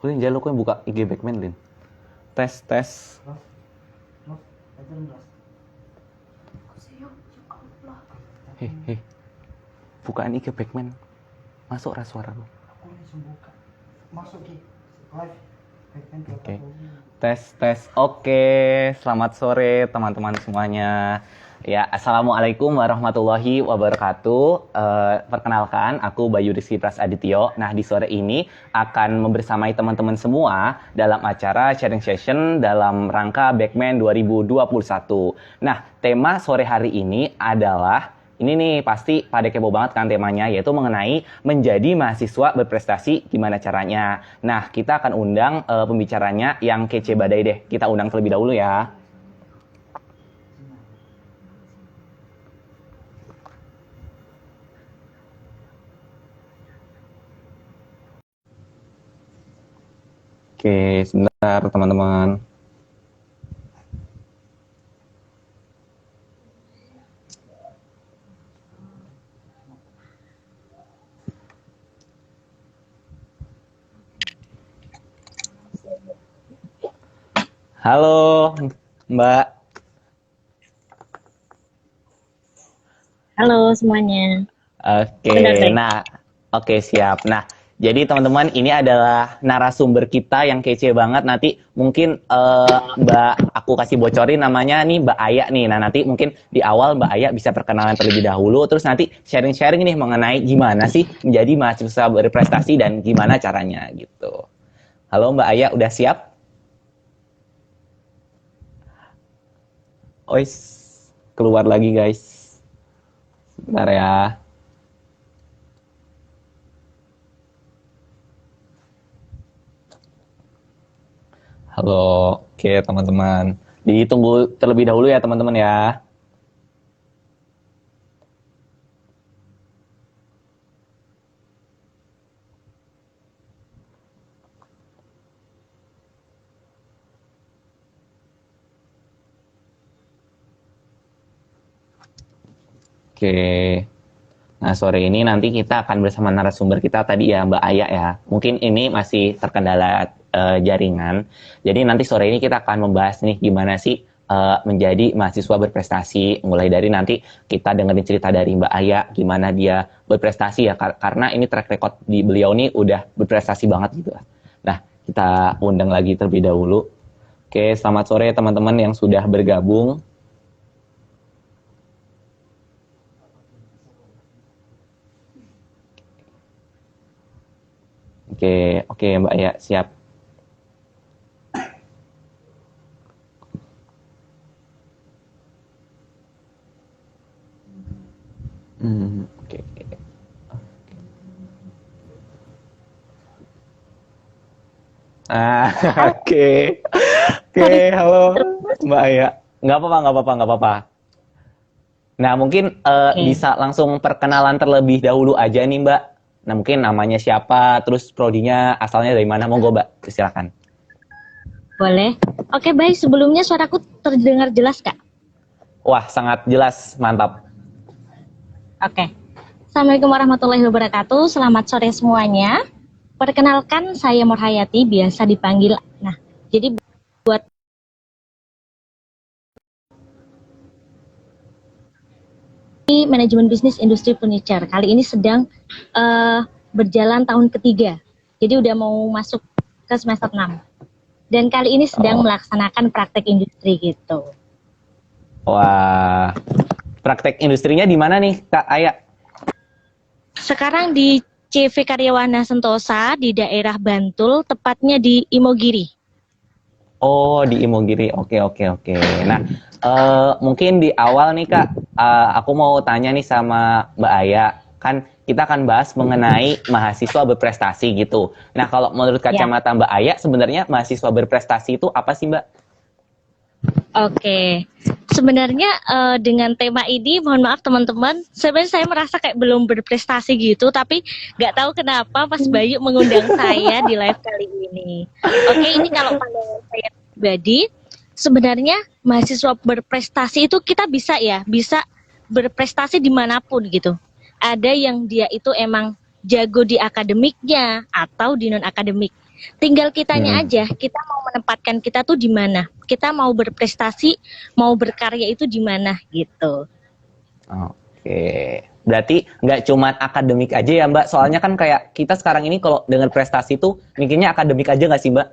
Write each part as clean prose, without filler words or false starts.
Lin, jangan lupa buka IG Backman, Lin. Tes, tes. Hei, hei. Bukaan IG Backman. Masuk suara lu. Aku langsung buka. Masuk Ki. Live. Oke. Tes, tes. Oke. Selamat sore teman-teman semuanya. Ya, Assalamualaikum warahmatullahi wabarakatuh. Perkenalkan, aku Bayu Rizky Prasadityo. Nah, di sore ini akan membersamai teman-teman semua dalam acara sharing session dalam rangka Backman 2021. Nah, tema sore hari ini adalah, ini nih pasti pada kepo banget kan temanya, yaitu mengenai menjadi mahasiswa berprestasi gimana caranya. Nah, kita akan undang pembicaranya yang kece badai deh. Kita undang terlebih dahulu ya. Oke, sebentar teman-teman. Halo, Mbak. Halo semuanya. Oke, Benar, nah, oke siap. Nah, jadi teman-teman ini adalah narasumber kita yang kece banget. Nanti mungkin Mbak, aku kasih bocorin namanya nih Mbak Aya nih. Nah, nanti mungkin di awal Mbak Aya bisa perkenalan terlebih dahulu. Terus nanti sharing-sharing nih mengenai gimana sih menjadi mahasiswa berprestasi dan gimana caranya gitu. Halo Mbak Aya, udah siap? Ois, keluar lagi guys. Bentar ya. Halo, oke teman-teman. Ditunggu terlebih dahulu ya teman-teman ya. Oke. Nah, sore ini nanti kita akan bersama narasumber kita tadi ya, Mbak Aya ya. Mungkin ini masih terkendala jaringan. Jadi nanti sore ini kita akan membahas nih gimana sih menjadi mahasiswa berprestasi. Mulai dari nanti kita dengerin cerita dari Mbak Aya, gimana dia berprestasi ya. Karena ini track record di beliau nih udah berprestasi banget gitu. Nah, kita undang lagi terlebih dahulu. Oke, selamat sore teman-teman yang sudah bergabung. Oke Mbak ya, siap. Oke. Ah, oke. Oke, halo Mbak Aya. Nggak apa-apa. Nah, mungkin bisa langsung perkenalan terlebih dahulu aja nih Mbak. Nah, mungkin namanya siapa, terus prodinya asalnya dari mana, monggo Mbak, silakan. Boleh. Oke, baik. Sebelumnya suaraku terdengar jelas, Kak? Wah, sangat jelas, mantap. Oke. Assalamualaikum warahmatullahi wabarakatuh. Selamat sore semuanya. Perkenalkan, saya Murhayati, biasa dipanggil. Nah, jadi buat manajemen bisnis industri furniture. Kali ini sedang berjalan tahun ketiga. Jadi udah mau masuk ke semester 6. Dan kali ini sedang melaksanakan praktek industri gitu. Wah, praktek industrinya di mana nih Kak Aya? Sekarang di CV Karyawana Sentosa di daerah Bantul, tepatnya di Imogiri. Oh, di Imogiri. Oke. Nah, mungkin di awal nih Kak, aku mau tanya nih sama Mbak Aya. Kan kita akan bahas mengenai mahasiswa berprestasi gitu. Nah, kalau menurut kacamata Mbak Aya, sebenarnya mahasiswa berprestasi itu apa sih Mbak? Oke, sebenarnya dengan tema ini, mohon maaf teman-teman, sebenarnya saya merasa kayak belum berprestasi gitu, tapi nggak tahu kenapa Mas Bayu mengundang saya di live kali ini. Oke, ini kalau pandangan saya pribadi, sebenarnya mahasiswa berprestasi itu kita bisa berprestasi dimanapun gitu. Ada yang dia itu emang jago di akademiknya atau di non akademik. Tinggal kitanya aja, kita mau menempatkan kita tuh di mana. Kita mau berprestasi, mau berkarya itu di mana gitu. Oke. Berarti nggak cuma akademik aja ya Mbak? Soalnya kan kayak kita sekarang ini kalau dengan prestasi tuh mikirnya akademik aja nggak sih Mbak?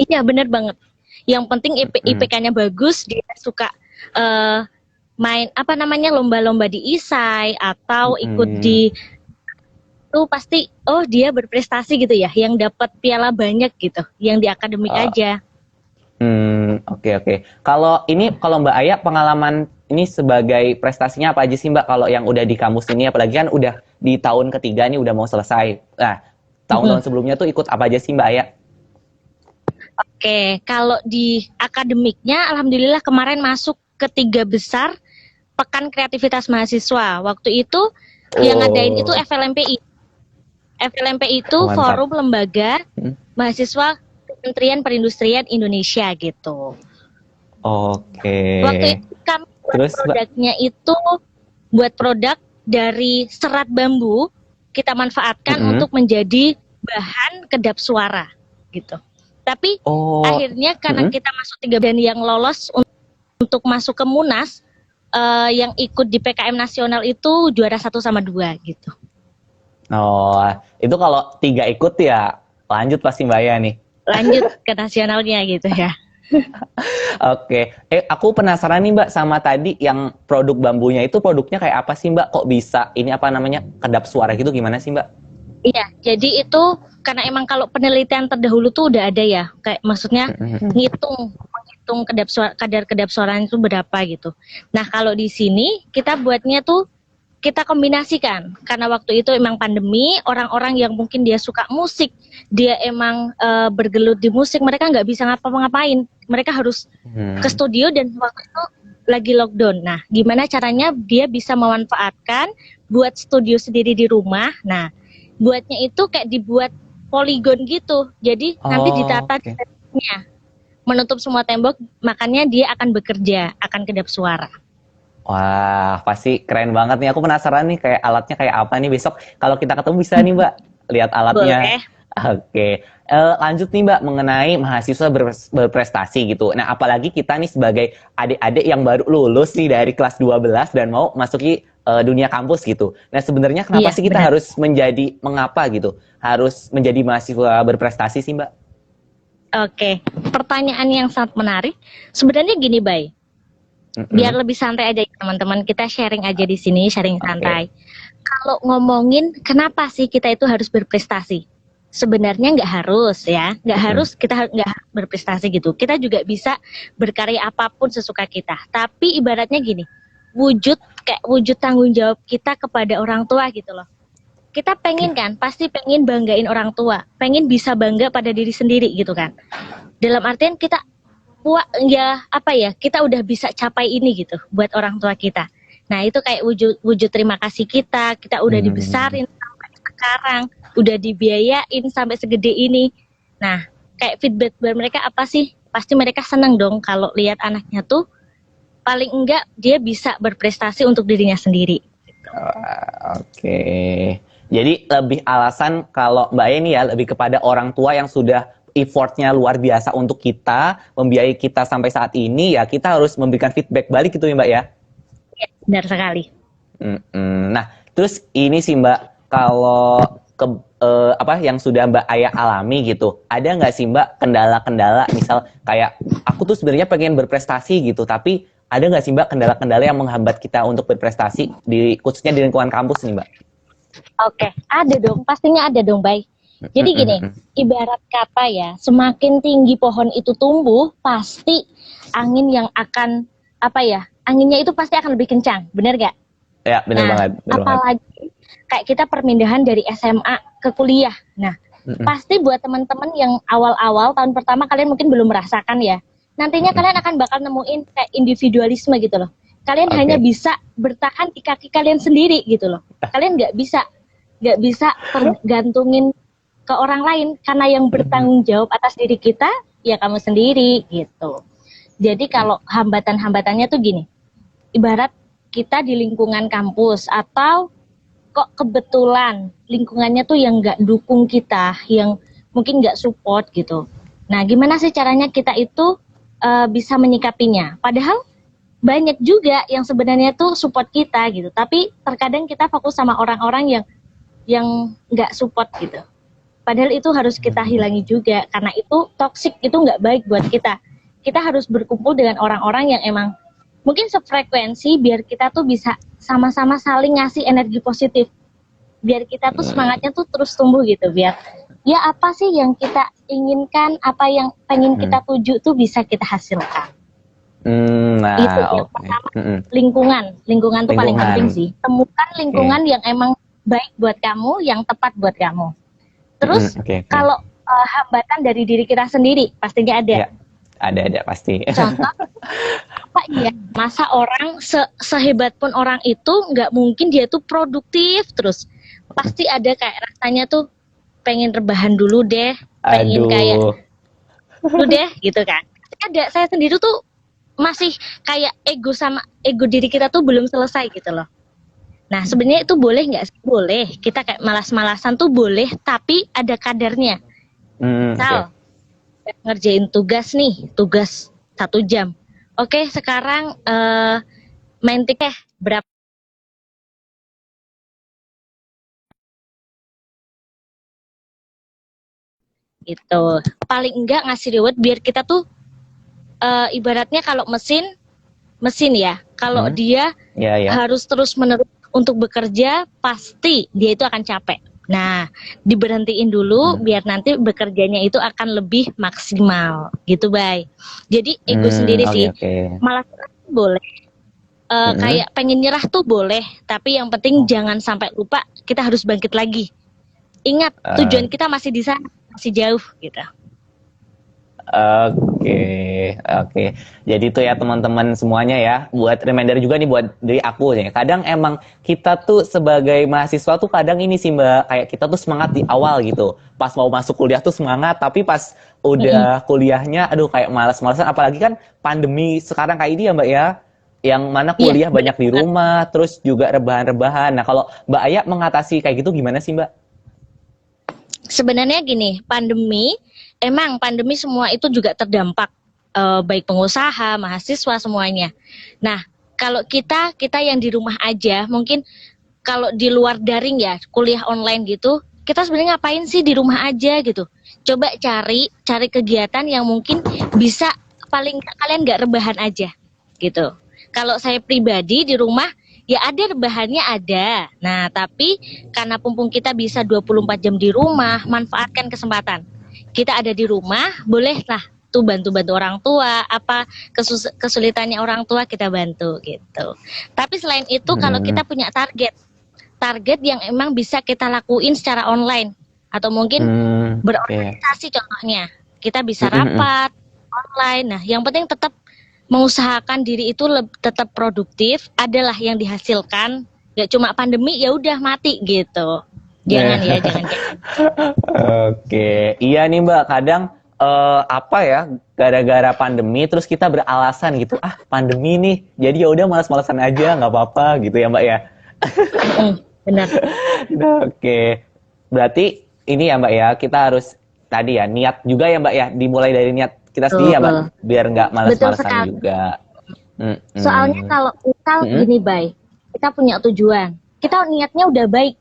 Iya bener banget. Yang penting IPK-nya bagus, dia suka main apa namanya lomba-lomba di ISAI atau ikut di itu pasti dia berprestasi gitu ya, yang dapat piala banyak gitu, yang di akademik aja. Oke. Kalau Mbak Aya pengalaman ini sebagai prestasinya apa aja sih Mbak? Kalau yang udah di kampus ini, apalagi kan udah di tahun ketiga nih udah mau selesai. Nah, tahun-tahun sebelumnya tuh ikut apa aja sih Mbak Aya? Oke, kalau di akademiknya, alhamdulillah kemarin masuk ke 3 besar Pekan Kreativitas Mahasiswa. Waktu itu yang ngadain itu FLMPI. FLMPI itu Mantap. Forum Lembaga Mahasiswa Kementerian Perindustrian Indonesia gitu. Oke. Waktu itu kami buat produknya itu buat produk dari serat bambu, kita manfaatkan untuk menjadi bahan kedap suara gitu. Tapi akhirnya karena kita masuk 3 dan yang lolos untuk masuk ke Munas, yang ikut di PKM nasional itu juara 1 sama 2 gitu. Oh, itu kalau 3 ikut ya lanjut pasti Mbak Aya nih. Lanjut ke nasionalnya gitu ya. Oke, aku penasaran nih Mbak sama tadi yang produk bambunya itu produknya kayak apa sih Mbak? Kok bisa ini apa namanya kedap suara gitu gimana sih Mbak? Iya, jadi itu karena emang kalau penelitian terdahulu tuh udah ada ya, kayak maksudnya menghitung kadar kedap suara itu berapa gitu. Nah kalau di sini kita buatnya tuh kita kombinasikan karena waktu itu emang pandemi, orang-orang yang mungkin dia suka musik, dia emang bergelut di musik, mereka nggak bisa ngapa-ngapain, mereka harus ke studio dan waktu itu lagi lockdown. Nah, gimana caranya dia bisa memanfaatkan buat studio sendiri di rumah. Nah, buatnya itu kayak dibuat poligon gitu, jadi nanti ditata desainnya, menutup semua tembok, makanya dia akan bekerja, akan kedap suara. Wah, pasti keren banget nih. Aku penasaran nih kayak alatnya kayak apa nih besok. Kalau kita ketemu bisa nih Mbak, lihat alatnya. Boleh. Oke, lanjut nih Mbak mengenai mahasiswa berprestasi gitu. Nah, apalagi kita nih sebagai adik-adik yang baru lulus nih dari kelas 12 dan mau masuki dunia kampus gitu. Nah, sebenarnya kenapa sih kita harus mengapa gitu? Harus menjadi mahasiswa berprestasi sih Mbak? Oke, pertanyaan yang sangat menarik. Sebenarnya gini, Bay. Biar lebih santai aja teman-teman, kita sharing aja di sini, sharing santai. Kalau ngomongin kenapa sih kita itu harus berprestasi? Sebenarnya nggak harus ya, nggak harus kita nggak berprestasi gitu. Kita juga bisa berkarya apapun sesuka kita. Tapi ibaratnya gini, wujud tanggung jawab kita kepada orang tua gitu loh. Kita pengen kan, pasti pengen banggain orang tua, pengen bisa bangga pada diri sendiri gitu kan. Dalam artian kita kita udah bisa capai ini gitu buat orang tua kita. Nah itu kayak wujud terima kasih kita udah dibesarin sampai sekarang, udah dibiayain sampai segede ini. Nah kayak feedback dari mereka apa sih? Pasti mereka senang dong kalau lihat anaknya tuh paling enggak dia bisa berprestasi untuk dirinya sendiri. Oke. Jadi lebih alasan kalau Mbak ini ya lebih kepada orang tua yang sudah effortnya luar biasa untuk kita, membiayai kita sampai saat ini, ya kita harus memberikan feedback balik gitu ya Mbak ya? Ya, benar sekali. Nah, terus ini sih Mbak, kalau yang sudah Mbak Aya alami gitu, ada nggak sih Mbak kendala-kendala, misal kayak aku tuh sebenarnya pengen berprestasi gitu, tapi ada nggak sih Mbak kendala-kendala yang menghambat kita untuk berprestasi, khususnya di lingkungan kampus nih Mbak? Oke, ada dong, pastinya ada dong, Bay. Jadi gini, ibarat kata ya, semakin tinggi pohon itu tumbuh, pasti angin yang akan, anginnya itu pasti akan lebih kencang, bener gak? Ya, bener banget. Apalagi kayak kita perpindahan dari SMA ke kuliah. Nah, pasti buat teman-teman yang awal-awal, tahun pertama kalian mungkin belum merasakan ya. Nantinya kalian akan bakal nemuin kayak individualisme gitu loh. Kalian hanya bisa bertahan di kaki kalian sendiri gitu loh. Kalian nggak bisa tergantungin ke orang lain, karena yang bertanggung jawab atas diri kita ya kamu sendiri gitu. Jadi kalau hambatan-hambatannya tuh gini, ibarat kita di lingkungan kampus atau kok kebetulan lingkungannya tuh yang nggak dukung kita, yang mungkin nggak support gitu. Nah, gimana sih caranya kita itu bisa menyikapinya? Padahal banyak juga yang sebenarnya tuh support kita gitu, tapi terkadang kita fokus sama orang-orang yang nggak support gitu. Padahal itu harus kita hilangi juga, karena itu toxic, itu nggak baik buat kita. Kita harus berkumpul dengan orang-orang yang emang mungkin sefrekuensi, biar kita tuh bisa sama-sama saling ngasih energi positif. Biar kita tuh semangatnya tuh terus tumbuh gitu, biar ya apa sih yang kita inginkan, apa yang pengen kita tuju tuh bisa kita hasilkan. Nah, Itu yang pertama, lingkungan tuh paling penting sih. Temukan lingkungan yang emang baik buat kamu, yang tepat buat kamu. Terus kalau hambatan dari diri kita sendiri pastinya ada. Ya, ada pasti. Contoh, apa ya? Masa orang sehebat pun orang itu nggak mungkin dia tuh produktif terus. Pasti ada kayak rasanya tuh pengen rebahan dulu deh, pengen kayak dulu deh gitu kan. Ada, saya sendiri tuh masih kayak ego diri kita tuh belum selesai gitu loh. Nah, sebenarnya itu boleh nggak sih? Boleh. Kita kayak malas-malasan tuh boleh, tapi ada kadarnya. Misal, ngerjain tugas nih, tugas 1 jam. Oke, sekarang main tiket berapa? Gitu. Paling enggak ngasih reward biar kita tuh ibaratnya kalau mesin ya, kalau dia harus terus-menerus untuk bekerja, pasti dia itu akan capek. Nah, diberhentiin dulu biar nanti bekerjanya itu akan lebih maksimal, gitu, Bay. Jadi ego sendiri sih, malah boleh. Kayak pengen nyerah tuh boleh, tapi yang penting jangan sampai lupa kita harus bangkit lagi. Ingat, tujuan kita masih di sana, masih jauh, gitu. Oke. Jadi itu ya teman-teman semuanya ya, buat reminder juga nih buat dari aku ya. Kadang emang kita tuh sebagai mahasiswa tuh kadang ini sih Mbak, kayak kita tuh semangat di awal gitu. Pas mau masuk kuliah tuh semangat, tapi pas udah kuliahnya aduh kayak malas-malasan, apalagi kan pandemi sekarang kayak ini ya Mbak ya. Yang mana kuliah banyak di rumah, terus juga rebahan-rebahan. Nah, kalau Mbak Aya mengatasi kayak gitu gimana sih Mbak? Sebenarnya gini, pandemi semua itu juga terdampak, baik pengusaha, mahasiswa semuanya. Nah, kalau kita yang di rumah aja, mungkin kalau di luar daring ya, kuliah online gitu, kita sebenarnya ngapain sih di rumah aja gitu. Coba cari kegiatan yang mungkin bisa paling kalian nggak rebahan aja gitu. Kalau saya pribadi di rumah, ya ada rebahannya ada. Nah, tapi karena pumpung kita bisa 24 jam di rumah, manfaatkan kesempatan. Kita ada di rumah, bolehlah tuh bantu-bantu orang tua, apa kesulitannya orang tua kita bantu gitu. Tapi selain itu kalau kita punya target yang emang bisa kita lakuin secara online atau mungkin berorganisasi contohnya. Kita bisa rapat online. Nah, yang penting tetap mengusahakan diri itu tetap produktif, adalah yang dihasilkan. Gak cuma pandemi ya udah mati gitu. Jangan ya, jangan. Oke, iya nih Mbak, kadang apa ya, gara-gara pandemi terus kita beralasan gitu, pandemi nih, jadi ya udah malas-malasan aja, nggak apa-apa gitu ya Mbak ya. Benar. Oke, berarti ini ya Mbak ya, kita harus tadi ya niat juga ya Mbak ya, dimulai dari niat kita sendiri ya Mbak, biar nggak malas-malasan juga. Soalnya kalau misal gini Bay, kita punya tujuan, kita niatnya udah baik.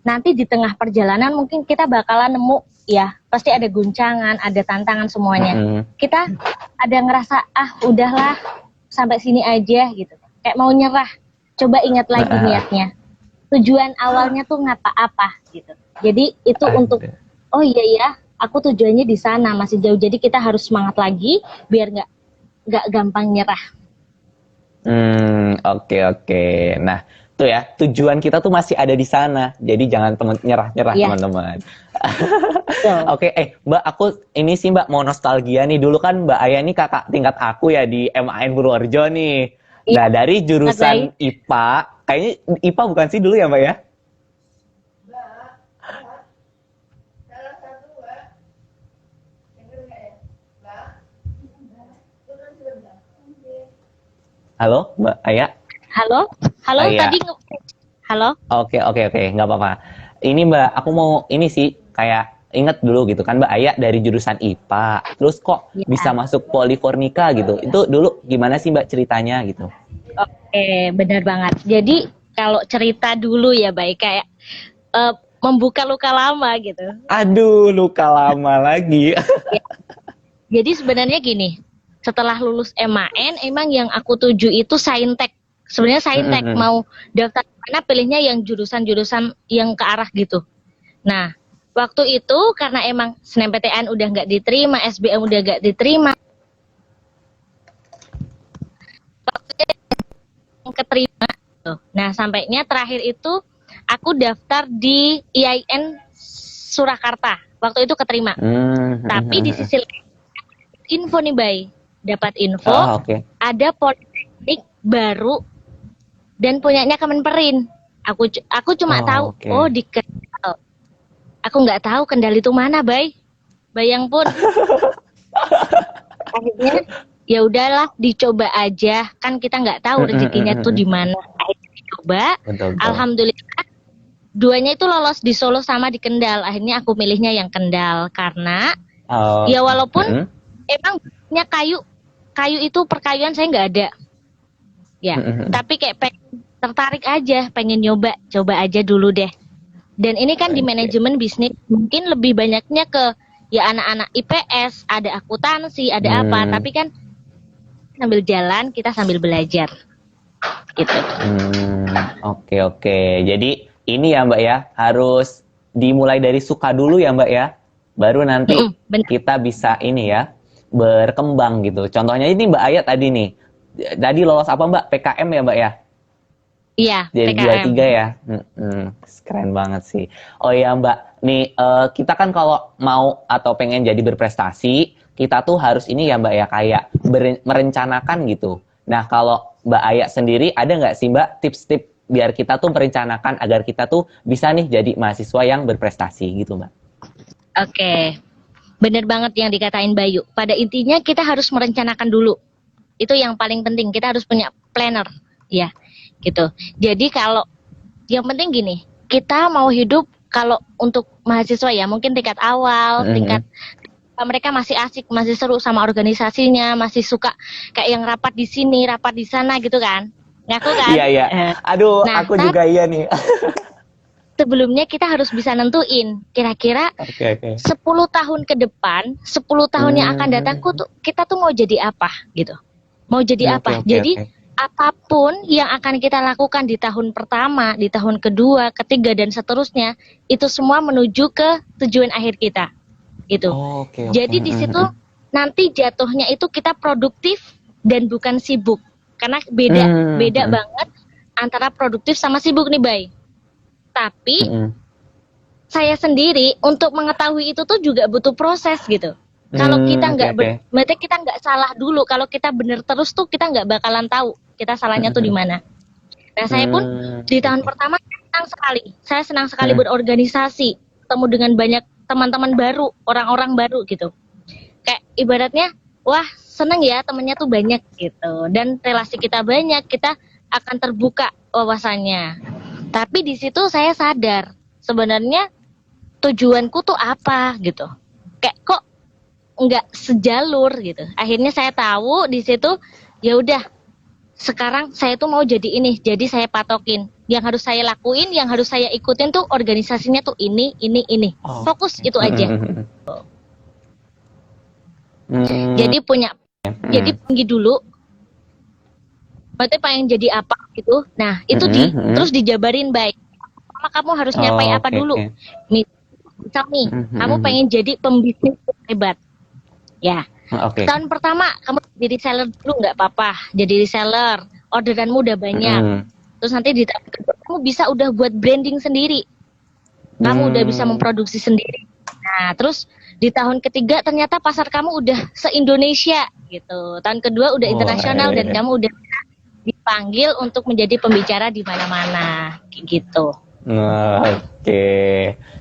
Nanti di tengah perjalanan mungkin kita bakalan nemu ya, pasti ada guncangan, ada tantangan semuanya. Kita ada ngerasa udahlah sampai sini aja gitu, kayak mau nyerah. Coba ingat lagi niatnya, tujuan awalnya tuh ngapa apa gitu. Jadi itu untuk oh iya ya, aku tujuannya di sana masih jauh. Jadi kita harus semangat lagi biar nggak gampang nyerah. Oke. Nah, tuh ya, tujuan kita tuh masih ada di sana. Jadi jangan nyerah-nyerah teman-teman. Oke, Mbak, aku ini sih Mbak mau nostalgia nih. Dulu kan Mbak Aya nih kakak tingkat aku ya di MAN Purworejo nih. Nah, dari jurusan IPA, kayaknya IPA bukan sih dulu ya Mbak ya? Halo, Mbak Aya? Halo, Aya. tadi halo? Oke, nggak apa-apa. Ini Mbak, aku mau ini sih Kayak inget dulu gitu kan Mbak Aya dari jurusan IPA, terus kok Ya. bisa masuk Polifornika gitu. Itu dulu gimana sih Mbak ceritanya gitu? Oke, benar banget. Jadi kalau cerita dulu ya baik kayak membuka luka lama gitu. Aduh, luka lama lagi. Jadi sebenarnya gini, setelah lulus MAN, emang yang aku tuju itu Saintek. Sebenarnya Saintek mau daftar mana pilihnya yang jurusan-jurusan yang ke arah gitu. Nah, waktu itu karena emang SNMPTN udah nggak diterima, SBM udah nggak diterima, keterima. Nah, sampainya terakhir itu aku daftar di IAIN Surakarta. Waktu itu keterima. Tapi di sisi lain info nih Bay, dapat info Oke. ada politeknik baru dan punyanya Kemenperin. Aku cuma tahu di Kendal. Aku nggak tahu Kendal itu mana Bay. Bayang pun. Akhirnya ya udahlah dicoba aja, kan kita nggak tahu rezekinya tuh di mana. Akhirnya dicoba. Betul. Alhamdulillah duanya itu lolos di Solo sama di Kendal. Akhirnya aku milihnya yang Kendal karena ya walaupun emang punya kayu itu perkayuan saya nggak ada ya, tapi kayak tertarik aja, pengen coba aja dulu deh. Dan ini kan di manajemen bisnis mungkin lebih banyaknya ke ya anak-anak IPS, ada akuntansi, ada apa, tapi kan sambil jalan kita sambil belajar gitu. Oke. Jadi ini ya Mbak ya, harus dimulai dari suka dulu ya Mbak ya, baru nanti kita bisa ini ya berkembang gitu. Contohnya ini Mbak Aya tadi nih. Tadi lolos apa Mbak? PKM ya Mbak ya? Iya, Jadi PKM. 23 ya. Keren banget sih. Oh iya Mbak, nih kita kan kalau mau atau pengen jadi berprestasi, kita tuh harus ini ya Mbak ya, kayak merencanakan gitu. Nah kalau Mbak Aya sendiri ada nggak sih Mbak tips-tips biar kita tuh merencanakan agar kita tuh bisa nih jadi mahasiswa yang berprestasi gitu Mbak? Oke. Bener banget yang dikatain Bayu. Pada intinya kita harus merencanakan dulu. Itu yang paling penting. Kita harus punya planner, ya, gitu. Jadi kalau yang penting gini, kita mau hidup kalau untuk mahasiswa ya, mungkin tingkat awal, tingkat mereka masih asik, masih seru sama organisasinya, masih suka kayak yang rapat di sini, rapat di sana gitu kan. Ngaku kan? Iya. Aduh, aku juga iya nih. Sebelumnya kita harus bisa nentuin kira-kira 10 tahun ke depan, 10 tahun yang akan datang kita tuh mau jadi apa gitu. Mau jadi apa? Jadi apapun yang akan kita lakukan di tahun pertama, di tahun kedua, ketiga dan seterusnya, itu semua menuju ke tujuan akhir kita. Gitu. Jadi di situ nanti jatuhnya itu kita produktif dan bukan sibuk. Karena beda banget antara produktif sama sibuk nih, Bay. Tapi saya sendiri untuk mengetahui itu tuh juga butuh proses gitu. Kalau kita berarti kita nggak salah dulu. Kalau kita bener terus tuh kita nggak bakalan tahu kita salahnya tuh di mana. Nah saya pun di tahun pertama senang sekali. Saya senang sekali berorganisasi, ketemu dengan banyak teman-teman baru, orang-orang baru gitu. Kayak ibaratnya, wah seneng ya temennya tuh banyak gitu. Dan relasi kita banyak, kita akan terbuka wawasannya. Tapi di situ saya sadar sebenarnya tujuanku tuh apa gitu. Kayak kok nggak sejalur gitu. Akhirnya saya tahu di situ ya udah sekarang saya tuh mau jadi ini. Jadi saya patokin yang harus saya lakuin, yang harus saya ikutin tuh organisasinya tuh ini. Fokus itu aja. Jadi jadi tinggi dulu. Berarti pengen jadi apa gitu. Nah, itu terus dijabarin baik. Pertama kamu harus nyapai apa dulu. Misal nih, kamu pengen jadi pembisnis hebat. Ya. Tahun pertama kamu jadi reseller dulu nggak apa-apa. Jadi reseller, orderanmu udah banyak. Terus nanti di tahun kedua kamu bisa udah buat branding sendiri. Kamu udah bisa memproduksi sendiri. Nah, terus di tahun ketiga ternyata pasar kamu udah se-Indonesia gitu. Tahun kedua udah internasional dan kamu udah dipanggil untuk menjadi pembicara di mana-mana gitu.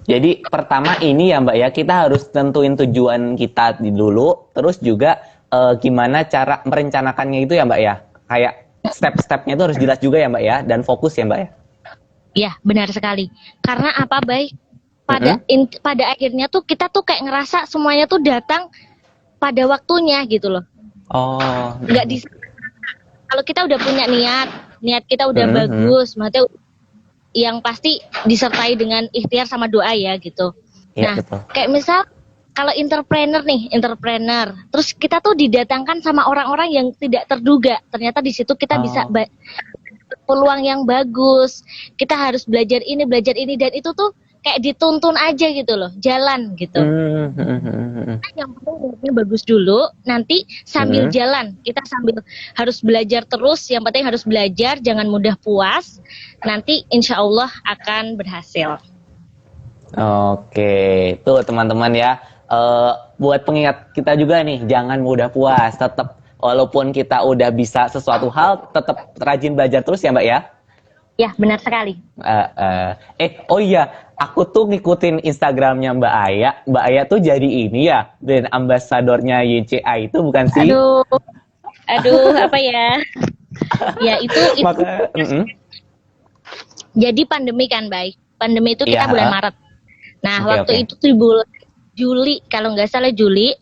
Jadi pertama ini ya Mbak ya, kita harus tentuin tujuan kita dulu, terus juga gimana cara merencanakannya itu ya Mbak ya. Kayak step-stepnya itu harus jelas juga ya Mbak ya, dan fokus ya Mbak ya. Ya, benar sekali. Karena apa, Bay? pada akhirnya tuh kita tuh kayak ngerasa semuanya tuh datang pada waktunya gitu loh. Oh. Nggak di Kalau kita udah punya niat kita udah bagus, maksudnya yang pasti disertai dengan ikhtiar sama doa ya gitu. Iya, Nah, betul. kayak misal kalau entrepreneur, terus kita tuh didatangkan sama orang-orang yang tidak terduga. Ternyata di situ kita bisa peluang yang bagus. Kita harus belajar ini, dan itu tuh kayak dituntun aja gitu loh, jalan gitu. Yang penting niatnya bagus dulu, nanti sambil jalan, kita sambil harus belajar terus. Yang penting harus belajar, jangan mudah puas. Nanti insya Allah akan berhasil. Oke, tuh teman-teman ya. Buat pengingat kita juga nih, jangan mudah puas. Tetap walaupun kita udah bisa sesuatu hal, tetap rajin belajar terus ya Mbak ya. Ya, benar sekali. Oh iya, aku tuh ngikutin Instagramnya Mbak Aya. Mbak Aya tuh jadi ini ya, brand ambasadornya YCA itu bukan sih? Aduh, apa ya? Ya itu. Maka, Jadi pandemi kan, baik. Pandemi itu kita bulan Maret. Nah, waktu itu di bulan Juli, kalau nggak salah Juli,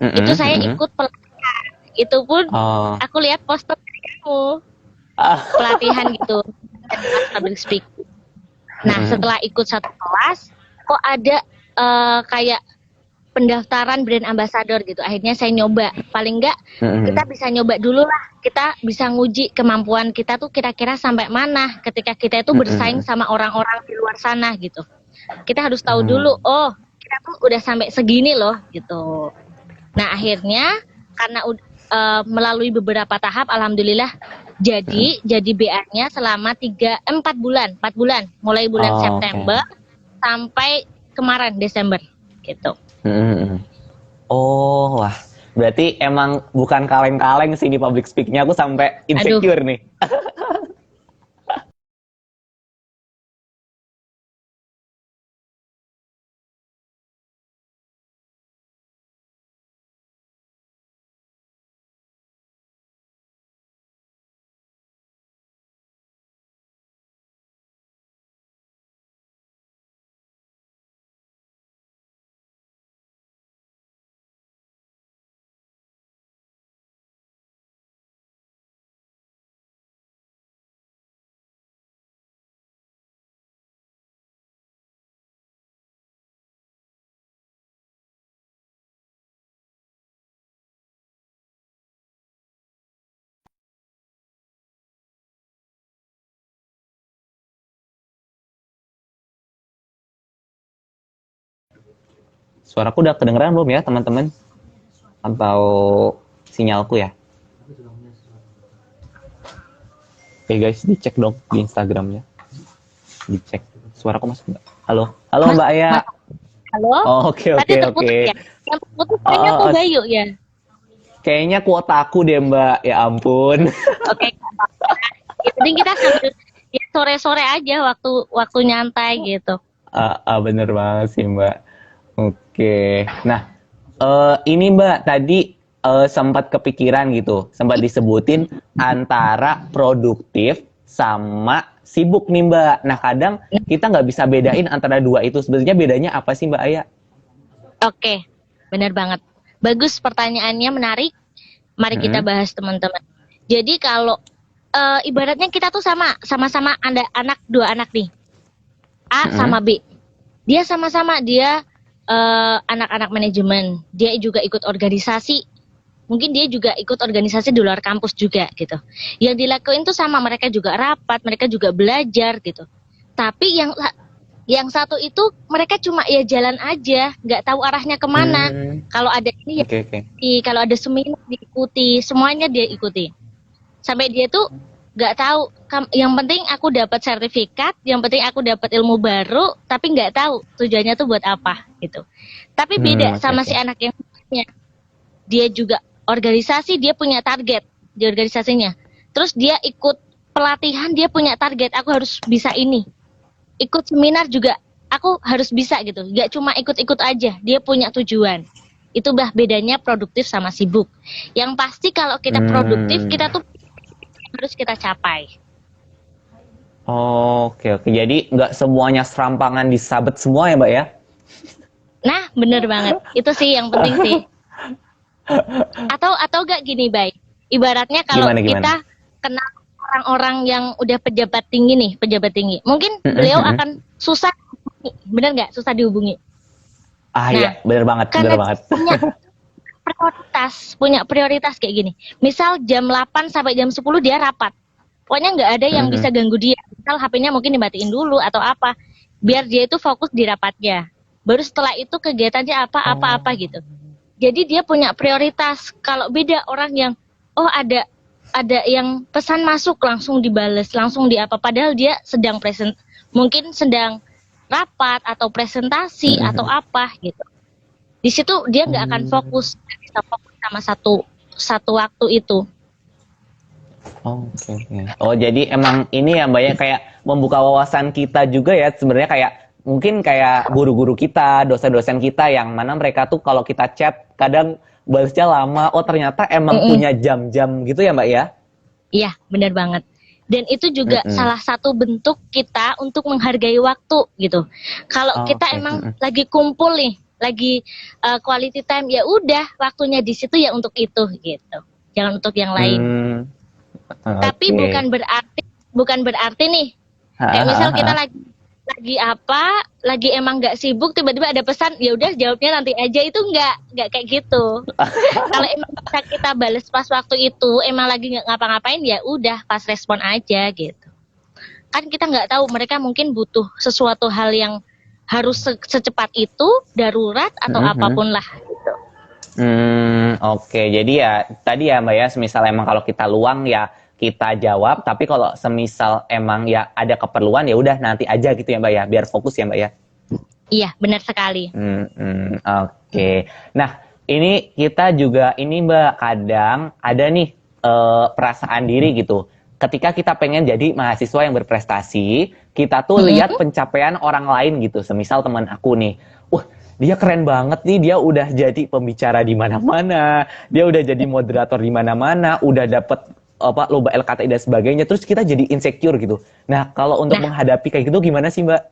itu saya ikut pelatihan. Itu pun aku lihat poster kamu. Pelatihan gitu. Public speaking. Nah, setelah ikut satu kelas, kok ada kayak pendaftaran brand ambassador gitu. Akhirnya saya nyoba. Paling enggak kita bisa nyoba dulu lah. Kita bisa nguji kemampuan kita tuh kira-kira sampai mana ketika kita itu bersaing sama orang-orang di luar sana gitu. Kita harus tahu dulu, oh kita tuh udah sampai segini loh gitu. Nah, akhirnya karena melalui beberapa tahap, alhamdulillah jadi BA-nya selama 4 bulan, mulai bulan September sampai kemarin Desember gitu. Oh, wah, berarti emang bukan kaleng-kaleng sih di public speak-nya, aku sampai insecure nih. Suaraku udah kedengeran belum ya teman-teman? Atau sinyalku ya? Oke guys, dicek dong di Instagramnya. Dicek. Suaraku masuk nggak? Halo Mbak Aya. Halo. Oh, oke. Ya? Yang putus kayaknya aku Bayu ya. Kayaknya kuotaku deh Mbak. Ya ampun. Oke. Jadi kita sambil ya sore-sore aja waktu nyantai gitu. Bener banget sih Mbak. Oke, nah ini Mbak tadi sempat kepikiran gitu, sempat disebutin antara produktif sama sibuk nih Mbak. Nah kadang kita nggak bisa bedain antara dua itu, sebenarnya bedanya apa sih Mbak Aya? Oke, benar banget. Bagus pertanyaannya, menarik. Mari kita bahas teman-teman. Jadi kalau ibaratnya kita tuh sama-sama ada dua anak nih, A sama B. Dia sama-sama anak-anak manajemen, dia juga ikut organisasi, mungkin dia juga ikut organisasi di luar kampus juga gitu. Yang dilakuin tuh sama, mereka juga rapat, mereka juga belajar gitu. Tapi yang satu itu mereka cuma ya jalan aja, nggak tahu arahnya kemana. Kalau ada ini kalau ada seminar diikuti, semuanya dia ikuti. Sampai dia tuh nggak tahu, yang penting aku dapat sertifikat, yang penting aku dapat ilmu baru, tapi nggak tahu tujuannya tuh buat apa gitu. Tapi beda sama si anak yang punya, dia juga organisasi, dia punya target di organisasinya. Terus dia ikut pelatihan, dia punya target, aku harus bisa ini. Ikut seminar juga, aku harus bisa gitu. Nggak cuma ikut-ikut aja, dia punya tujuan. Itu bedanya produktif sama sibuk. Yang pasti kalau kita produktif, kita tuh harus kita capai. Oke, oke. Jadi nggak semuanya serampangan disabet semua ya, Mbak ya? Nah, bener banget. Itu sih yang penting sih. Atau gak gini, Bay. Ibaratnya kalau Gimana, gimana? kita kenal orang-orang yang udah pejabat tinggi nih, pejabat tinggi. Mungkin Mm-mm, beliau mm-mm. akan susah dihubungi. Bener nggak? Susah dihubungi. Ah Nah, iya, bener banget, bener karena banget. punya prioritas kayak gini. Misal jam 8 sampai jam 10 dia rapat. Pokoknya nggak ada yang Mm-mm. bisa ganggu dia. Misal HP-nya mungkin dimatiin dulu atau apa. Biar dia itu fokus di rapatnya. Baru setelah itu kegiatannya apa-apa Oh. gitu. Jadi dia punya prioritas. Kalau beda orang yang oh ada yang pesan masuk langsung dibales, langsung di apa padahal dia sedang mungkin sedang rapat atau presentasi atau Mm-mm. apa gitu. Di situ dia nggak akan Hmm. fokus, nggak bisa fokus sama satu waktu itu. Oke, oke. Oh, jadi emang ini ya Mbak ya kayak membuka wawasan kita juga ya sebenarnya kayak mungkin kayak guru-guru kita, dosen-dosen kita yang mana mereka tuh kalau kita chat kadang balasnya lama. Oh, ternyata emang Mm-mm. punya jam-jam gitu ya Mbak ya? Iya, benar banget. Dan itu juga Mm-mm. salah satu bentuk kita untuk menghargai waktu gitu. Kalau kita Oke. emang Mm-mm. lagi kumpul nih, lagi quality time, ya udah waktunya di situ ya untuk itu gitu. Jangan untuk yang lain. Hmm, Tapi oke. bukan berarti nih kayak misal kita lagi apa, lagi emang nggak sibuk tiba-tiba ada pesan, ya udah jawabnya nanti aja, itu nggak kayak gitu. Kalau emang bisa kita bales pas waktu itu, emang lagi nggak ngapa-ngapain ya udah pas respon aja gitu. Kan kita nggak tahu mereka mungkin butuh sesuatu hal yang harus secepat itu, darurat atau Mm-mm. apapun lah gitu. Oke. Jadi ya tadi ya Mbak ya, semisal emang kalau kita luang ya kita jawab, tapi kalau semisal emang ya ada keperluan ya udah nanti aja gitu ya Mbak ya, biar fokus ya Mbak ya. Iya, benar sekali. Oke. Nah, ini kita juga ini Mbak kadang ada nih perasaan diri gitu. Ketika kita pengen jadi mahasiswa yang berprestasi, kita tuh lihat Mm-mm. pencapaian orang lain gitu. Semisal teman aku nih, wah dia keren banget nih, dia udah jadi pembicara di mana-mana, dia udah jadi moderator di mana-mana, udah dapet apa lomba LKTI dan sebagainya. Terus kita jadi insecure gitu. Nah, kalau untuk Nah, menghadapi kayak gitu gimana sih Mbak?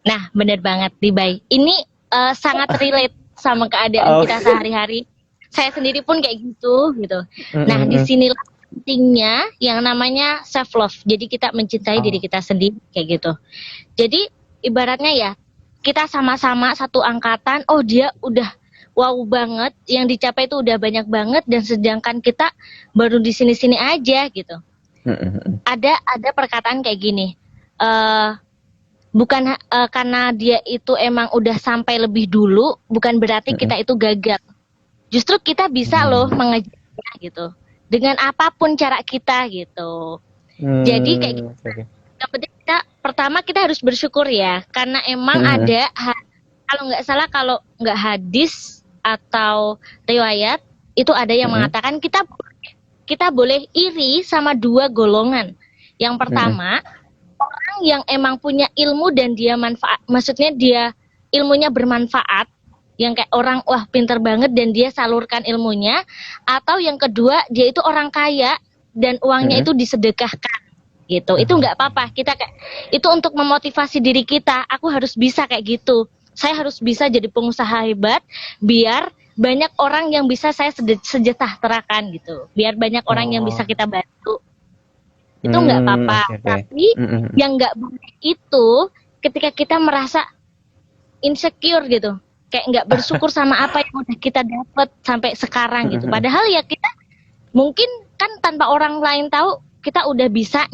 Nah, benar banget di Bay. Ini sangat relate sama keadaan Oh. kita sehari-hari. Saya sendiri pun kayak gitu, gitu. Nah, Mm-mm. disinilah pentingnya yang namanya self love. Jadi kita mencintai diri Oh. kita sendiri kayak gitu. Jadi ibaratnya ya kita sama-sama satu angkatan. Oh dia udah wow banget, yang dicapai itu udah banyak banget, dan sedangkan kita baru di sini-sini aja gitu. Mm-mm. Ada perkataan kayak gini. eh Bukan karena dia itu emang udah sampai lebih dulu, bukan berarti Mm-mm. kita itu gagal. Justru kita bisa loh mengejarnya gitu. Dengan apapun cara kita gitu. Jadi kayak gitu. Oke, oke. Yang penting kita pertama kita harus bersyukur ya, karena emang Mm-mm. ada kalau nggak salah, kalau nggak hadis atau riwayat itu ada yang Mm-mm. mengatakan kita boleh iri sama dua golongan. Yang Mm-mm. pertama, orang yang emang punya ilmu dan dia manfaat, maksudnya dia ilmunya bermanfaat, yang kayak orang wah pinter banget dan dia salurkan ilmunya, atau yang kedua dia itu orang kaya dan uangnya Mm-mm. itu disedekahkan gitu. Itu nggak apa-apa, kita kayak itu untuk memotivasi diri kita, aku harus bisa kayak gitu, saya harus bisa jadi pengusaha hebat biar banyak orang yang bisa saya sejahterakan gitu, biar banyak orang yang bisa Oh. kita bantu, itu nggak apa-apa. Oke, oke. Tapi Mm-mm. yang nggak boleh itu ketika kita merasa insecure gitu, kayak nggak bersyukur sama apa yang udah kita dapat sampai sekarang gitu. Mm-mm. Padahal ya kita mungkin kan tanpa orang lain tahu kita udah bisa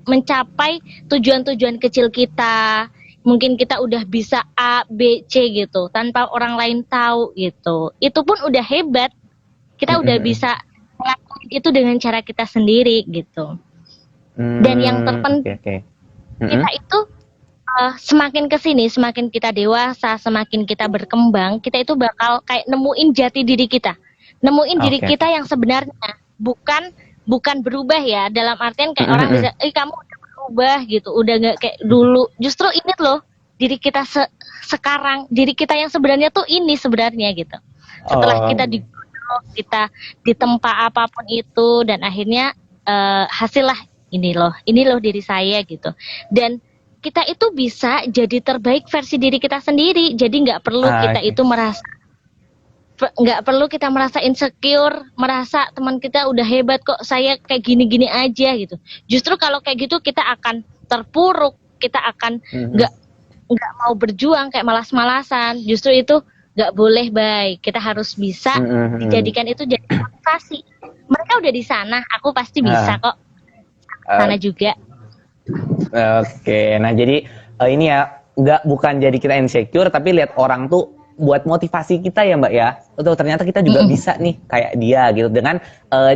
mencapai tujuan-tujuan kecil kita. Mungkin kita udah bisa A, B, C gitu tanpa orang lain tahu gitu. Itu pun udah hebat. Kita udah Mm-mm. bisa melakukan itu dengan cara kita sendiri gitu. Dan yang terpenting, Oke, oke. Mm-mm. kita itu semakin kesini, semakin kita dewasa, semakin kita berkembang, kita itu bakal kayak nemuin jati diri kita, nemuin diri Oke. kita yang sebenarnya, bukan berubah ya, dalam artian kayak orang Mm-mm. bisa, kamu udah berubah gitu, udah nggak kayak dulu. Justru ingat loh, diri kita sekarang, diri kita yang sebenarnya tuh ini sebenarnya gitu. Setelah kita kita ditempa apapun itu, dan akhirnya hasil lah ini loh diri saya gitu. Dan kita itu bisa jadi terbaik versi diri kita sendiri. Jadi nggak perlu kita Oke. itu nggak perlu kita merasa insecure, merasa teman kita udah hebat kok, saya kayak gini-gini aja gitu. Justru kalau kayak gitu kita akan terpuruk, kita akan nggak mau berjuang, kayak malas-malasan. Justru itu nggak boleh, baik. Kita harus bisa dijadikan itu jadi motivasi. Mereka udah di sana, aku pasti bisa kok sana juga. Oke, nah jadi ini ya bukan jadi kita insecure, tapi lihat orang tuh buat motivasi kita ya Mbak ya. Betul, ternyata kita juga bisa nih kayak dia gitu dengan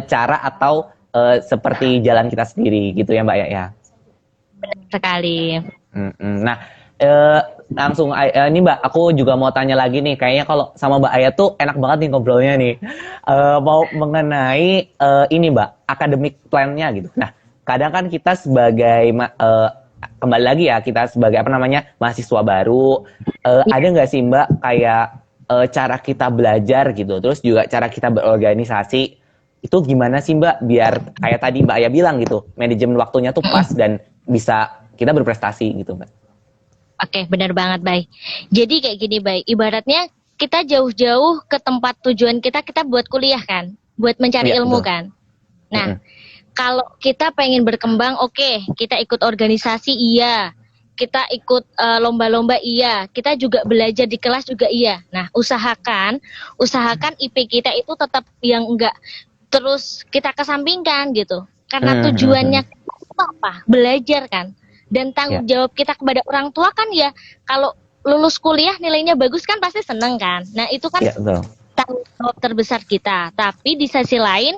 cara atau seperti jalan kita sendiri gitu ya Mbak ya. Benar sekali. Nah langsung ini Mbak, aku juga mau tanya lagi nih. Kayaknya kalau sama Mbak Aya tuh enak banget nih ngobrolnya nih. Mau mengenai ini Mbak, academic plan-nya gitu. Nah, kadang kan kita sebagai kembali lagi ya, kita sebagai mahasiswa baru, ada nggak sih Mbak kayak cara kita belajar gitu, terus juga cara kita berorganisasi itu gimana sih Mbak, biar kayak tadi Mbak Aya bilang gitu, manajemen waktunya tuh pas dan bisa kita berprestasi gitu Mbak. Oke, benar banget, Bay. Jadi kayak gini, Bay. Ibaratnya kita jauh-jauh ke tempat tujuan kita buat kuliah kan, buat mencari ilmu betul. kan. Nah, kalau kita pengen berkembang, oke, kita ikut organisasi, iya. Kita ikut lomba-lomba, iya. Kita juga belajar di kelas juga, iya. Nah, usahakan IP kita itu tetap yang enggak terus kita kesampingkan gitu. Karena tujuannya apa? Belajar kan. Dan tanggung jawab kita kepada orang tua kan ya, kalau lulus kuliah nilainya bagus kan pasti seneng kan. Nah, itu kan tanggung jawab terbesar kita. Tapi di sisi lain,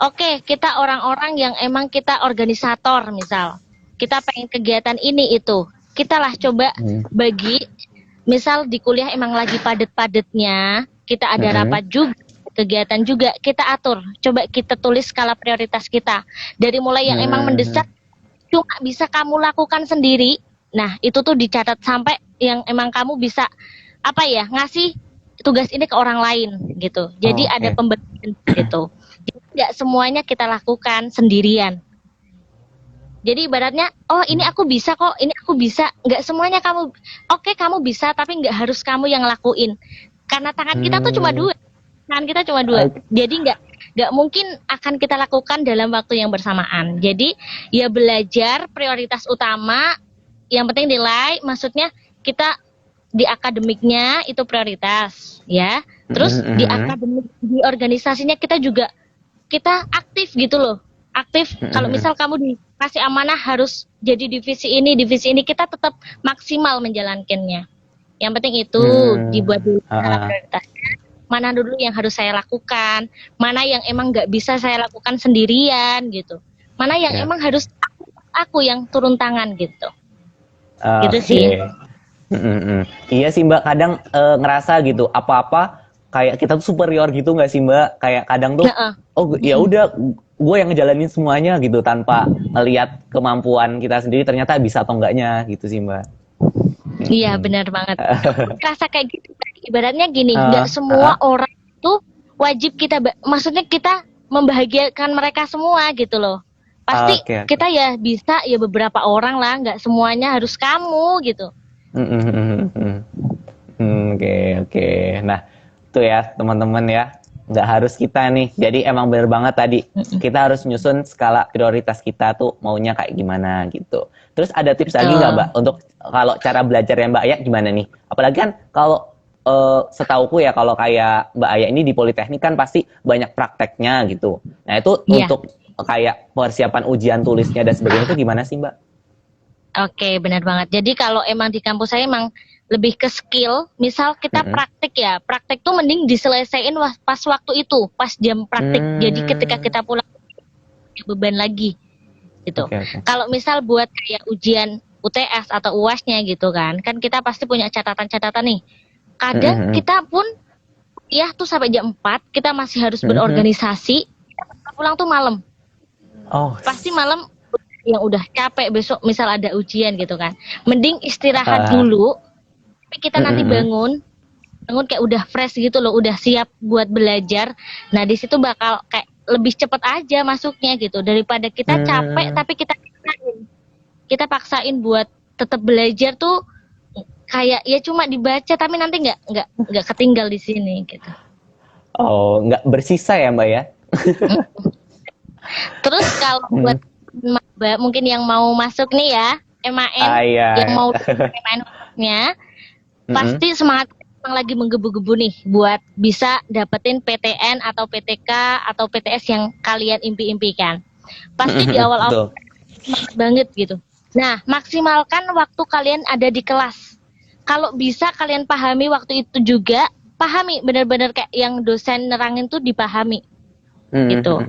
oke, kita orang-orang yang emang kita organisator misal. Kita pengen kegiatan ini itu. Kita lah coba bagi, misal di kuliah emang lagi padet-padetnya, kita ada rapat juga, kegiatan juga, kita atur. Coba kita tulis skala prioritas kita. Dari mulai yang emang mendesak, cuma bisa kamu lakukan sendiri. Nah, itu tuh dicatat sampai yang emang kamu bisa ngasih tugas ini ke orang lain gitu. Jadi ada pembagian gitu. Jadi nggak semuanya kita lakukan sendirian. Jadi ibaratnya, oh ini aku bisa kok, ini aku bisa. Nggak semuanya kamu, kamu bisa, tapi nggak harus kamu yang lakuin. Karena tangan kita tuh cuma dua. Tangan kita cuma dua. Jadi nggak mungkin akan kita lakukan dalam waktu yang bersamaan. Jadi ya belajar, prioritas utama, yang penting nilai, maksudnya kita di akademiknya itu prioritas ya. Terus di akademik, di organisasinya kita aktif gitu loh. Aktif. Kalau misal kamu dikasih amanah harus jadi divisi ini, kita tetap maksimal menjalankannya. Yang penting itu dibuat dulu prioritasnya. Mana dulu yang harus saya lakukan, mana yang emang nggak bisa saya lakukan sendirian gitu, mana yang emang harus aku yang turun tangan gitu. Gitu sih. Iya sih Mbak, kadang ngerasa gitu apa-apa kayak kita tuh superior gitu nggak sih Mbak? Kayak kadang tuh ya udah gue yang ngejalanin semuanya gitu tanpa melihat kemampuan kita sendiri ternyata bisa atau enggaknya gitu sih Mbak. Iya benar banget. Rasa kayak gitu. Ibaratnya gini, nggak semua orang itu wajib maksudnya kita membahagiakan mereka semua gitu loh. Pasti kita ya bisa ya beberapa orang lah, nggak semuanya harus kamu gitu. Oke. Nah, itu ya teman-teman ya, nggak harus kita nih. Jadi emang bener banget tadi, kita harus nyusun skala prioritas kita tuh maunya kayak gimana gitu. Terus ada tips lagi nggak Mbak untuk kalau cara belajarnya Mbak Aya gimana nih? Apalagi kan kalau setauku ya kalau kayak Mbak Aya ini di Politeknik kan pasti banyak prakteknya gitu. Nah itu untuk kayak persiapan ujian tulisnya dan sebagainya itu gimana sih Mbak? Oke, benar banget. Jadi kalau emang di kampus saya emang lebih ke skill. Misal kita praktek tuh mending diselesaikan pas waktu itu, pas jam praktek. Jadi ketika kita pulang beban lagi gitu. Kalau misal buat kayak ujian UTS atau UAS-nya gitu kan kita pasti punya catatan-catatan nih. Kadang kita pun tuh sampai jam 4 kita masih harus berorganisasi. Kita pulang tuh malam. Pasti malam yang udah capek, besok misal ada ujian gitu kan. Mending istirahat dulu. Tapi kita nanti bangun kayak udah fresh gitu loh, udah siap buat belajar. Nah, di situ bakal kayak lebih cepat aja masuknya gitu daripada kita capek tapi kita paksain buat tetap belajar tuh kayak ya cuma dibaca tapi nanti nggak ketinggal di sini gitu. Oh, nggak bersisa ya Mbak ya? Terus kalau buat Mbak mungkin yang mau masuk nih ya MAN, Iya. yang mau MAN-nya pasti semangat lagi menggebu-gebu nih buat bisa dapetin PTN atau PTK atau PTS yang kalian impi-impikan. Pasti di awal-awal semangat banget gitu. Nah, maksimalkan waktu kalian ada di kelas. Kalau bisa kalian pahami waktu itu juga, pahami benar-benar kayak yang dosen nerangin tuh dipahami. Gitu.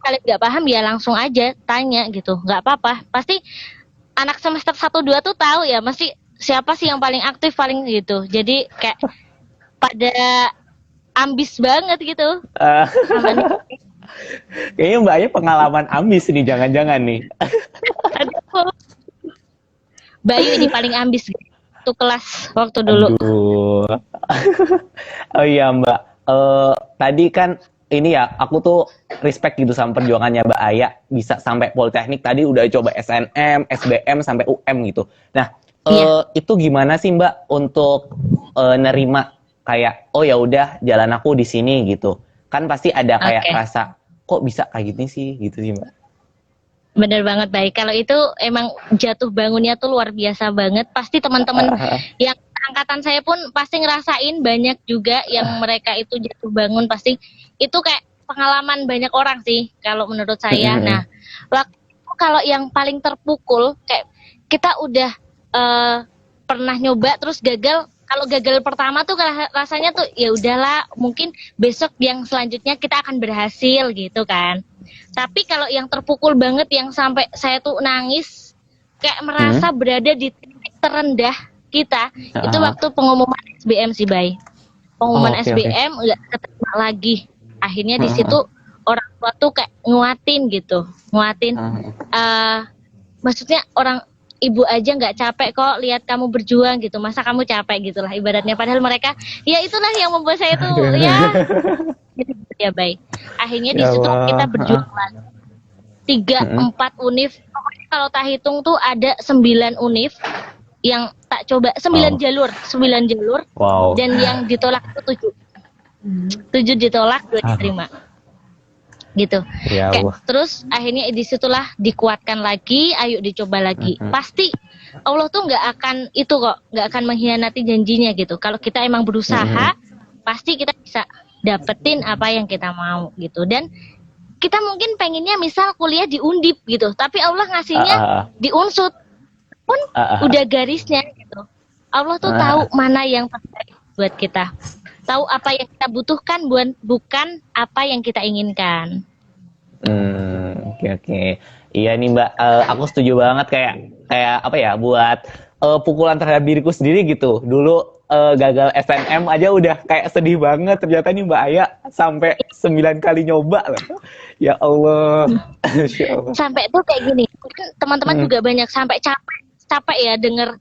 Kalian nggak paham ya langsung aja tanya gitu, nggak apa-apa. Pasti anak semester 1-2 tuh tahu ya, masih siapa sih yang paling aktif paling gitu. Jadi kayak pada ambis banget gitu. Kayaknya Mbaknya pengalaman ambis nih, jangan-jangan nih. Aduh. Bayu ini paling ambis waktu kelas waktu dulu. Aduh. Oh iya Mbak, tadi kan ini ya, aku tuh respect gitu sama perjuangannya Mbak Aya bisa sampai Politeknik, tadi udah coba SNM, SBM sampai UM gitu. Nah, itu gimana sih Mbak untuk nerima kayak oh ya udah jalan aku di sini gitu. Kan pasti ada kayak rasa kok bisa kayak gini sih gitu sih Mbak. Bener banget baik. Kalau itu emang jatuh bangunnya tuh luar biasa banget. Pasti teman-teman yang angkatan saya pun pasti ngerasain, banyak juga yang mereka itu jatuh bangun, pasti itu kayak pengalaman banyak orang sih kalau menurut saya. Nah, waktu kalau yang paling terpukul kayak kita udah pernah nyoba terus gagal. Kalau gagal pertama tuh rasanya tuh ya udahlah, mungkin besok yang selanjutnya kita akan berhasil gitu kan. Tapi kalau yang terpukul banget yang sampai saya tuh nangis kayak merasa berada di titik terendah kita itu waktu pengumuman SBM sih Bay. Pengumuman SBM nggak keterima lagi. Akhirnya di situ orang tua tuh kayak nguatin gitu, maksudnya orang ibu aja nggak capek kok lihat kamu berjuang gitu, masa kamu capek gitulah ibaratnya. Padahal mereka ya itulah yang membuat saya tuh ya baik. Akhirnya di situ kita berjuang lagi 3-4 univ. Pokoknya kalau tak hitung tuh ada 9 univ yang tak coba, 9 jalur. Dan yang ditolak itu 7 ditolak, 2 diterima gitu. Terus akhirnya disitulah dikuatkan lagi, ayo dicoba lagi. Pasti Allah tuh nggak akan mengkhianati janjinya gitu. Kalau kita emang berusaha, pasti kita bisa dapetin apa yang kita mau gitu. Dan kita mungkin pengennya misal kuliah di Undip gitu, tapi Allah ngasihnya di Unsud pun udah garisnya gitu. Allah tuh tahu mana yang terbaik buat kita, tahu apa yang kita butuhkan, bukan apa yang kita inginkan. Oke. Iya nih Mbak, aku setuju banget kayak apa ya, buat pukulan terhadap diriku sendiri gitu. Dulu gagal SNM aja udah kayak sedih banget, ternyata nih Mbak Aya sampai 9 kali nyoba loh. Ya Allah. Sampai tuh kayak gini, teman-teman juga banyak sampai capek ya denger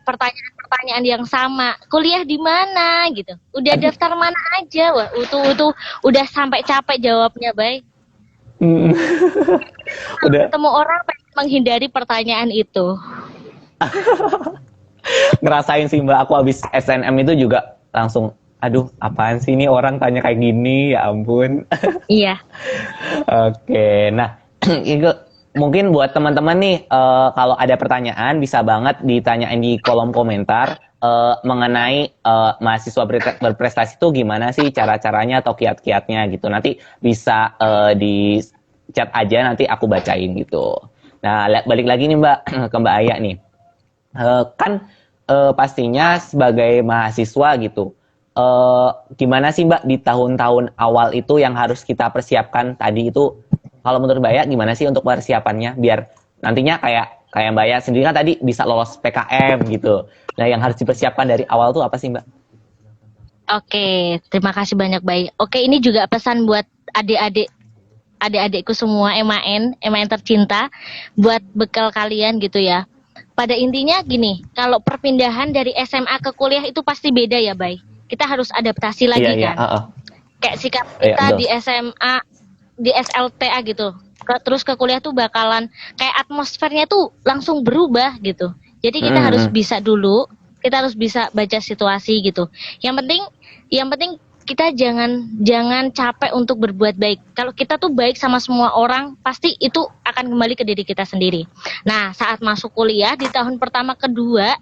pertanyaan yang sama. Kuliah di mana gitu? Udah daftar mana aja? Wah, itu udah sampai capek jawabnya, Bay. Udah ketemu orang menghindari pertanyaan itu. Ngerasain sih Mbak, aku habis SNM itu juga langsung aduh apaan sih ini orang tanya kayak gini, ya ampun. Iya. Oke, nah itu mungkin buat teman-teman nih, kalau ada pertanyaan bisa banget ditanyain di kolom komentar mengenai mahasiswa berprestasi itu gimana sih cara-caranya atau kiat-kiatnya gitu. Nanti bisa di chat aja, nanti aku bacain gitu. Nah, balik lagi nih Mbak, ke Mbak Aya nih. Kan pastinya sebagai mahasiswa gitu, gimana sih Mbak di tahun-tahun awal itu yang harus kita persiapkan tadi itu? Kalau menurut Mbak Aya gimana sih untuk persiapannya biar nantinya kayak Mbak Aya sendiri kan tadi bisa lolos PKM gitu. Nah, yang harus dipersiapkan dari awal tuh apa sih Mbak? Oke, terima kasih banyak Bay. Oke, ini juga pesan buat adik-adikku semua MAN tercinta, buat bekal kalian gitu ya. Pada intinya gini, kalau perpindahan dari SMA ke kuliah itu pasti beda ya Bay. Kita harus adaptasi lagi kan. kayak sikap Iya, kita betul. di SMA, di SLTA gitu. Terus ke kuliah tuh bakalan kayak atmosfernya tuh langsung berubah gitu. Jadi kita harus bisa dulu, kita harus bisa baca situasi gitu. Yang penting kita jangan capek untuk berbuat baik. Kalau kita tuh baik sama semua orang, pasti itu akan kembali ke diri kita sendiri. Nah, saat masuk kuliah di tahun pertama kedua,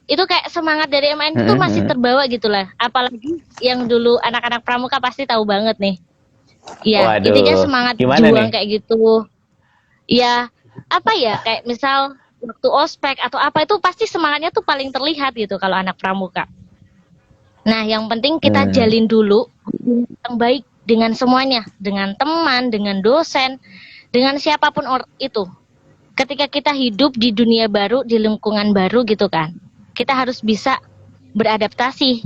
itu kayak semangat dari MN itu masih terbawa gitu lah. Apalagi yang dulu anak-anak pramuka pasti tahu banget nih. Ya, Waduh, intinya semangat gimana juang nih? kayak gitu. Ya, apa ya, kayak misal waktu ospek atau apa itu pasti semangatnya tuh paling terlihat gitu kalau anak pramuka. Nah, yang penting kita jalin dulu yang baik dengan semuanya, dengan teman, dengan dosen, dengan siapapun itu. Ketika kita hidup di dunia baru, di lingkungan baru gitu kan, kita harus bisa beradaptasi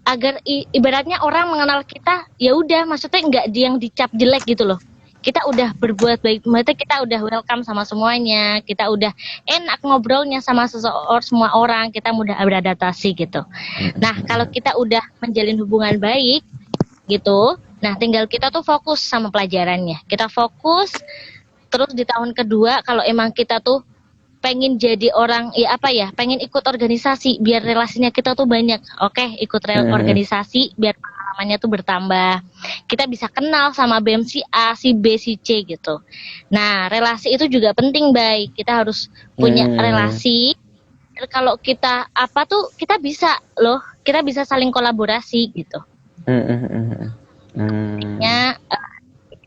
agar ibaratnya orang mengenal kita, ya udah, maksudnya nggak yang dicap jelek gitu loh. Kita udah berbuat baik, maksudnya kita udah welcome sama semuanya, kita udah enak ngobrolnya sama semua orang, kita mudah beradaptasi gitu. Nah, kalau kita udah menjalin hubungan baik gitu, nah tinggal kita tuh fokus sama pelajarannya. Kita fokus, terus di tahun kedua kalau emang kita tuh pengen jadi orang, ya apa ya, pengen ikut organisasi biar relasinya kita tuh banyak. Oke, ikut organisasi biar pengalamannya tuh bertambah. Kita bisa kenal sama BEM si A, si B, si C gitu. Nah, relasi itu juga penting, baik. Kita harus punya relasi. Kalau kita apa tuh kita bisa loh, kita bisa saling kolaborasi gitu. Ya,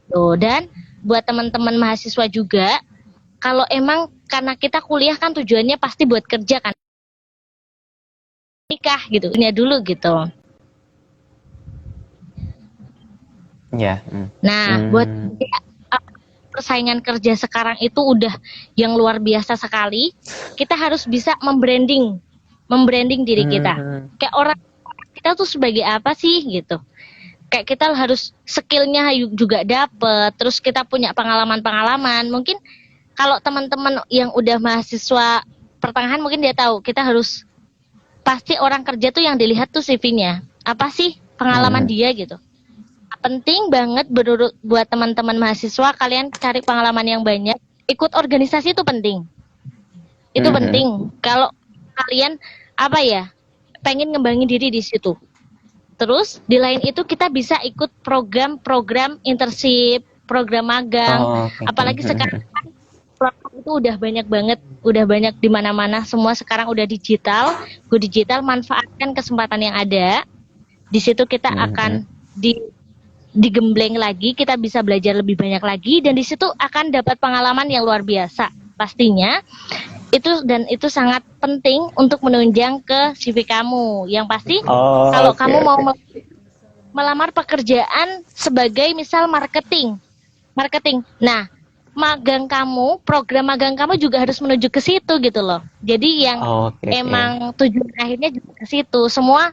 tuh. Dan buat teman-teman mahasiswa juga, kalau emang karena kita kuliah kan tujuannya pasti buat kerja kan, nikah gitu, punya dulu gitu. Ya. Nah, buat persaingan kerja sekarang itu udah yang luar biasa sekali. Kita harus bisa membranding diri kita. Kayak orang kita tuh sebagai apa sih gitu. Kayak kita harus skillnya juga dapet, terus kita punya pengalaman-pengalaman. Mungkin kalau teman-teman yang udah mahasiswa pertengahan mungkin dia tahu, kita harus pasti orang kerja tuh yang dilihat tuh CV-nya. Apa sih pengalaman dia gitu. Penting banget buat teman-teman mahasiswa, kalian cari pengalaman yang banyak. Ikut organisasi itu penting. Itu penting. Kalau kalian apa ya, pengen ngembangin diri di situ. Terus di lain itu kita bisa ikut program-program internship, program magang. Apalagi sekarang platform itu udah banyak banget, udah banyak di mana-mana, semua sekarang udah digital. Go digital, manfaatkan kesempatan yang ada. Di situ kita akan digembleng lagi, kita bisa belajar lebih banyak lagi, dan di situ akan dapat pengalaman yang luar biasa pastinya. Itu sangat penting untuk menunjang ke CV kamu. Yang pasti kalau kamu mau melamar pekerjaan sebagai misal marketing. Nah, program magang kamu juga harus menuju ke situ gitu loh. Jadi yang emang tujuan akhirnya juga ke situ. Semua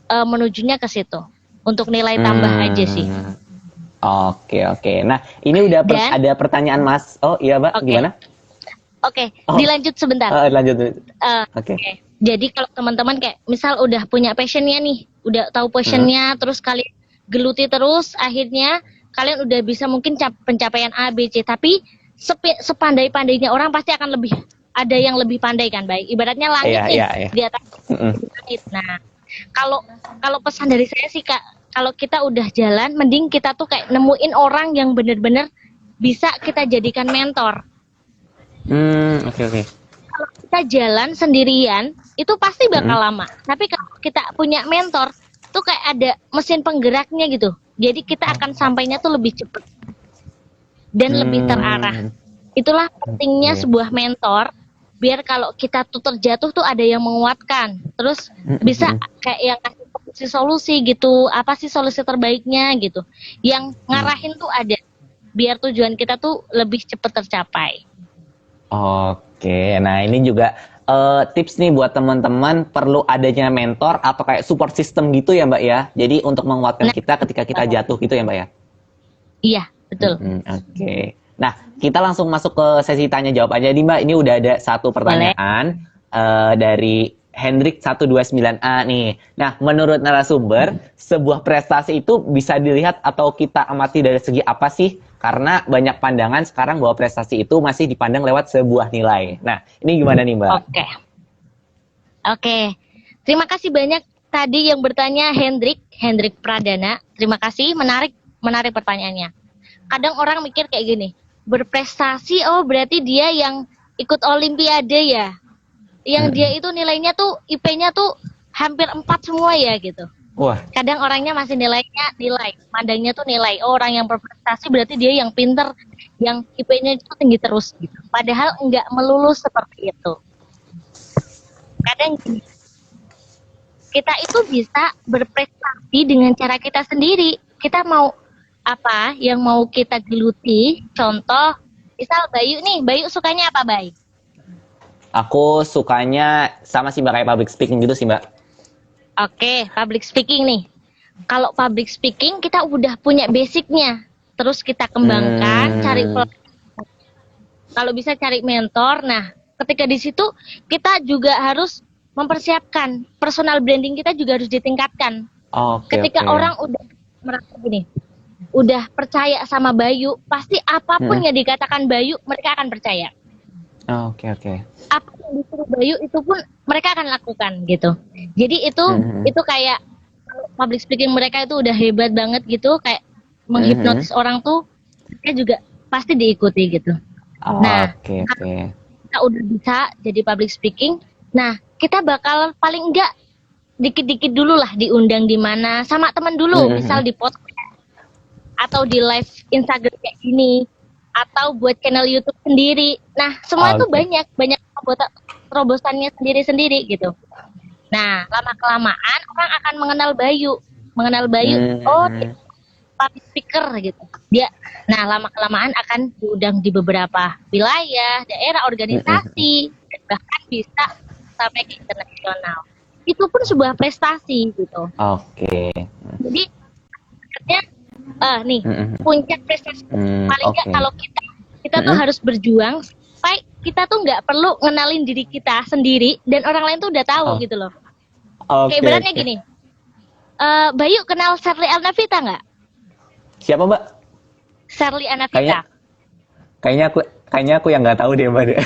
menujunya ke situ. Untuk nilai tambah aja sih. Oke. Nah, ini udah ada pertanyaan Mas. Oh iya, Mbak, gimana? Oke, dilanjut sebentar. Lanjut. Oke. Jadi kalau teman-teman kayak misal udah punya passionnya nih, udah tahu passionnya, terus kalian geluti terus, akhirnya kalian udah bisa mungkin pencapaian A, B, C. Tapi sepandai-pandainya orang pasti akan ada yang lebih pandai kan, baik. Ibaratnya langit di atas langit. Nah, kalau pesan dari saya sih Kak, kalau kita udah jalan, mending kita tuh kayak nemuin orang yang bener-bener bisa kita jadikan mentor. Oke. Kalau kita jalan sendirian, itu pasti bakal lama. Tapi kalau kita punya mentor, tuh kayak ada mesin penggeraknya gitu. Jadi kita akan sampainya tuh lebih cepat dan lebih terarah. Itulah pentingnya sebuah mentor. Biar kalau kita tuh terjatuh tuh ada yang menguatkan. Terus bisa kayak yang kasih solusi gitu. Apa sih solusi terbaiknya gitu. Yang ngarahin tuh ada. Biar tujuan kita tuh lebih cepat tercapai. Oke, nah ini juga tips nih buat teman-teman, perlu adanya mentor atau kayak support system gitu ya Mbak ya. Jadi untuk menguatkan kita ketika kita jatuh gitu ya Mbak ya. Iya, betul. Oke. Nah, kita langsung masuk ke sesi tanya jawab aja nih Mbak. Ini udah ada satu pertanyaan dari Hendrik 129A nih. Nah, menurut narasumber, sebuah prestasi itu bisa dilihat atau kita amati dari segi apa sih? Karena banyak pandangan sekarang bahwa prestasi itu masih dipandang lewat sebuah nilai. Nah, ini gimana nih, Mbak? Oke. Terima kasih banyak tadi yang bertanya Hendrik Pradana. Terima kasih, menarik pertanyaannya. Kadang orang mikir kayak gini, berprestasi oh berarti dia yang ikut olimpiade ya. Yang dia itu nilainya tuh IP-nya tuh hampir 4 semua ya gitu. Wah, Kadang orangnya masih nilai, mandangnya tuh nilai. Oh, orang yang berprestasi berarti dia yang pinter, yang IP-nya itu tinggi terus gitu. Padahal enggak melulu seperti itu. Kadang gini, kita itu bisa berprestasi dengan cara kita sendiri. Kita mau apa yang mau kita geluti. Contoh, misal Bayu sukanya apa, Bay? aku sukanya sama sih Mbak, kayak public speaking gitu sih Mbak. Oke, public speaking nih. Kalau public speaking kita udah punya basicnya, terus kita kembangkan, kalau bisa cari mentor. Nah, ketika di situ kita juga harus mempersiapkan personal branding, kita juga harus ditingkatkan. Ketika orang udah merasa gini, udah percaya sama Bayu, pasti apapun yang dikatakan Bayu mereka akan percaya. Oke. Apa yang disuruh Bayu itu pun mereka akan lakukan gitu. Jadi itu kayak public speaking mereka itu udah hebat banget gitu, kayak menghipnotis orang tuh, mereka juga pasti diikuti gitu. Kita udah bisa jadi public speaking. Nah, kita bakal paling enggak dikit-dikit dulu lah diundang di mana sama teman dulu, misal di podcast atau di live Instagram kayak gini, atau buat channel YouTube sendiri. Nah, semua itu banyak terobosannya sendiri-sendiri gitu. Nah, lama-kelamaan orang akan mengenal Bayu, oh dia public speaker gitu. Nah, lama-kelamaan akan diundang di beberapa wilayah, daerah, organisasi, bahkan bisa sampai ke internasional. Itu pun sebuah prestasi gitu. Jadi, sebenarnya puncak prestasi paling nggak kalau kita tuh harus berjuang sampai kita tuh nggak perlu ngenalin diri kita sendiri dan orang lain tuh udah tahu gitu loh. Kayak ibaratnya gini, Bayu kenal Sherly Anavita nggak? Siapa Mbak? Sherly Anavita. Kayaknya aku yang nggak tahu deh Mbak.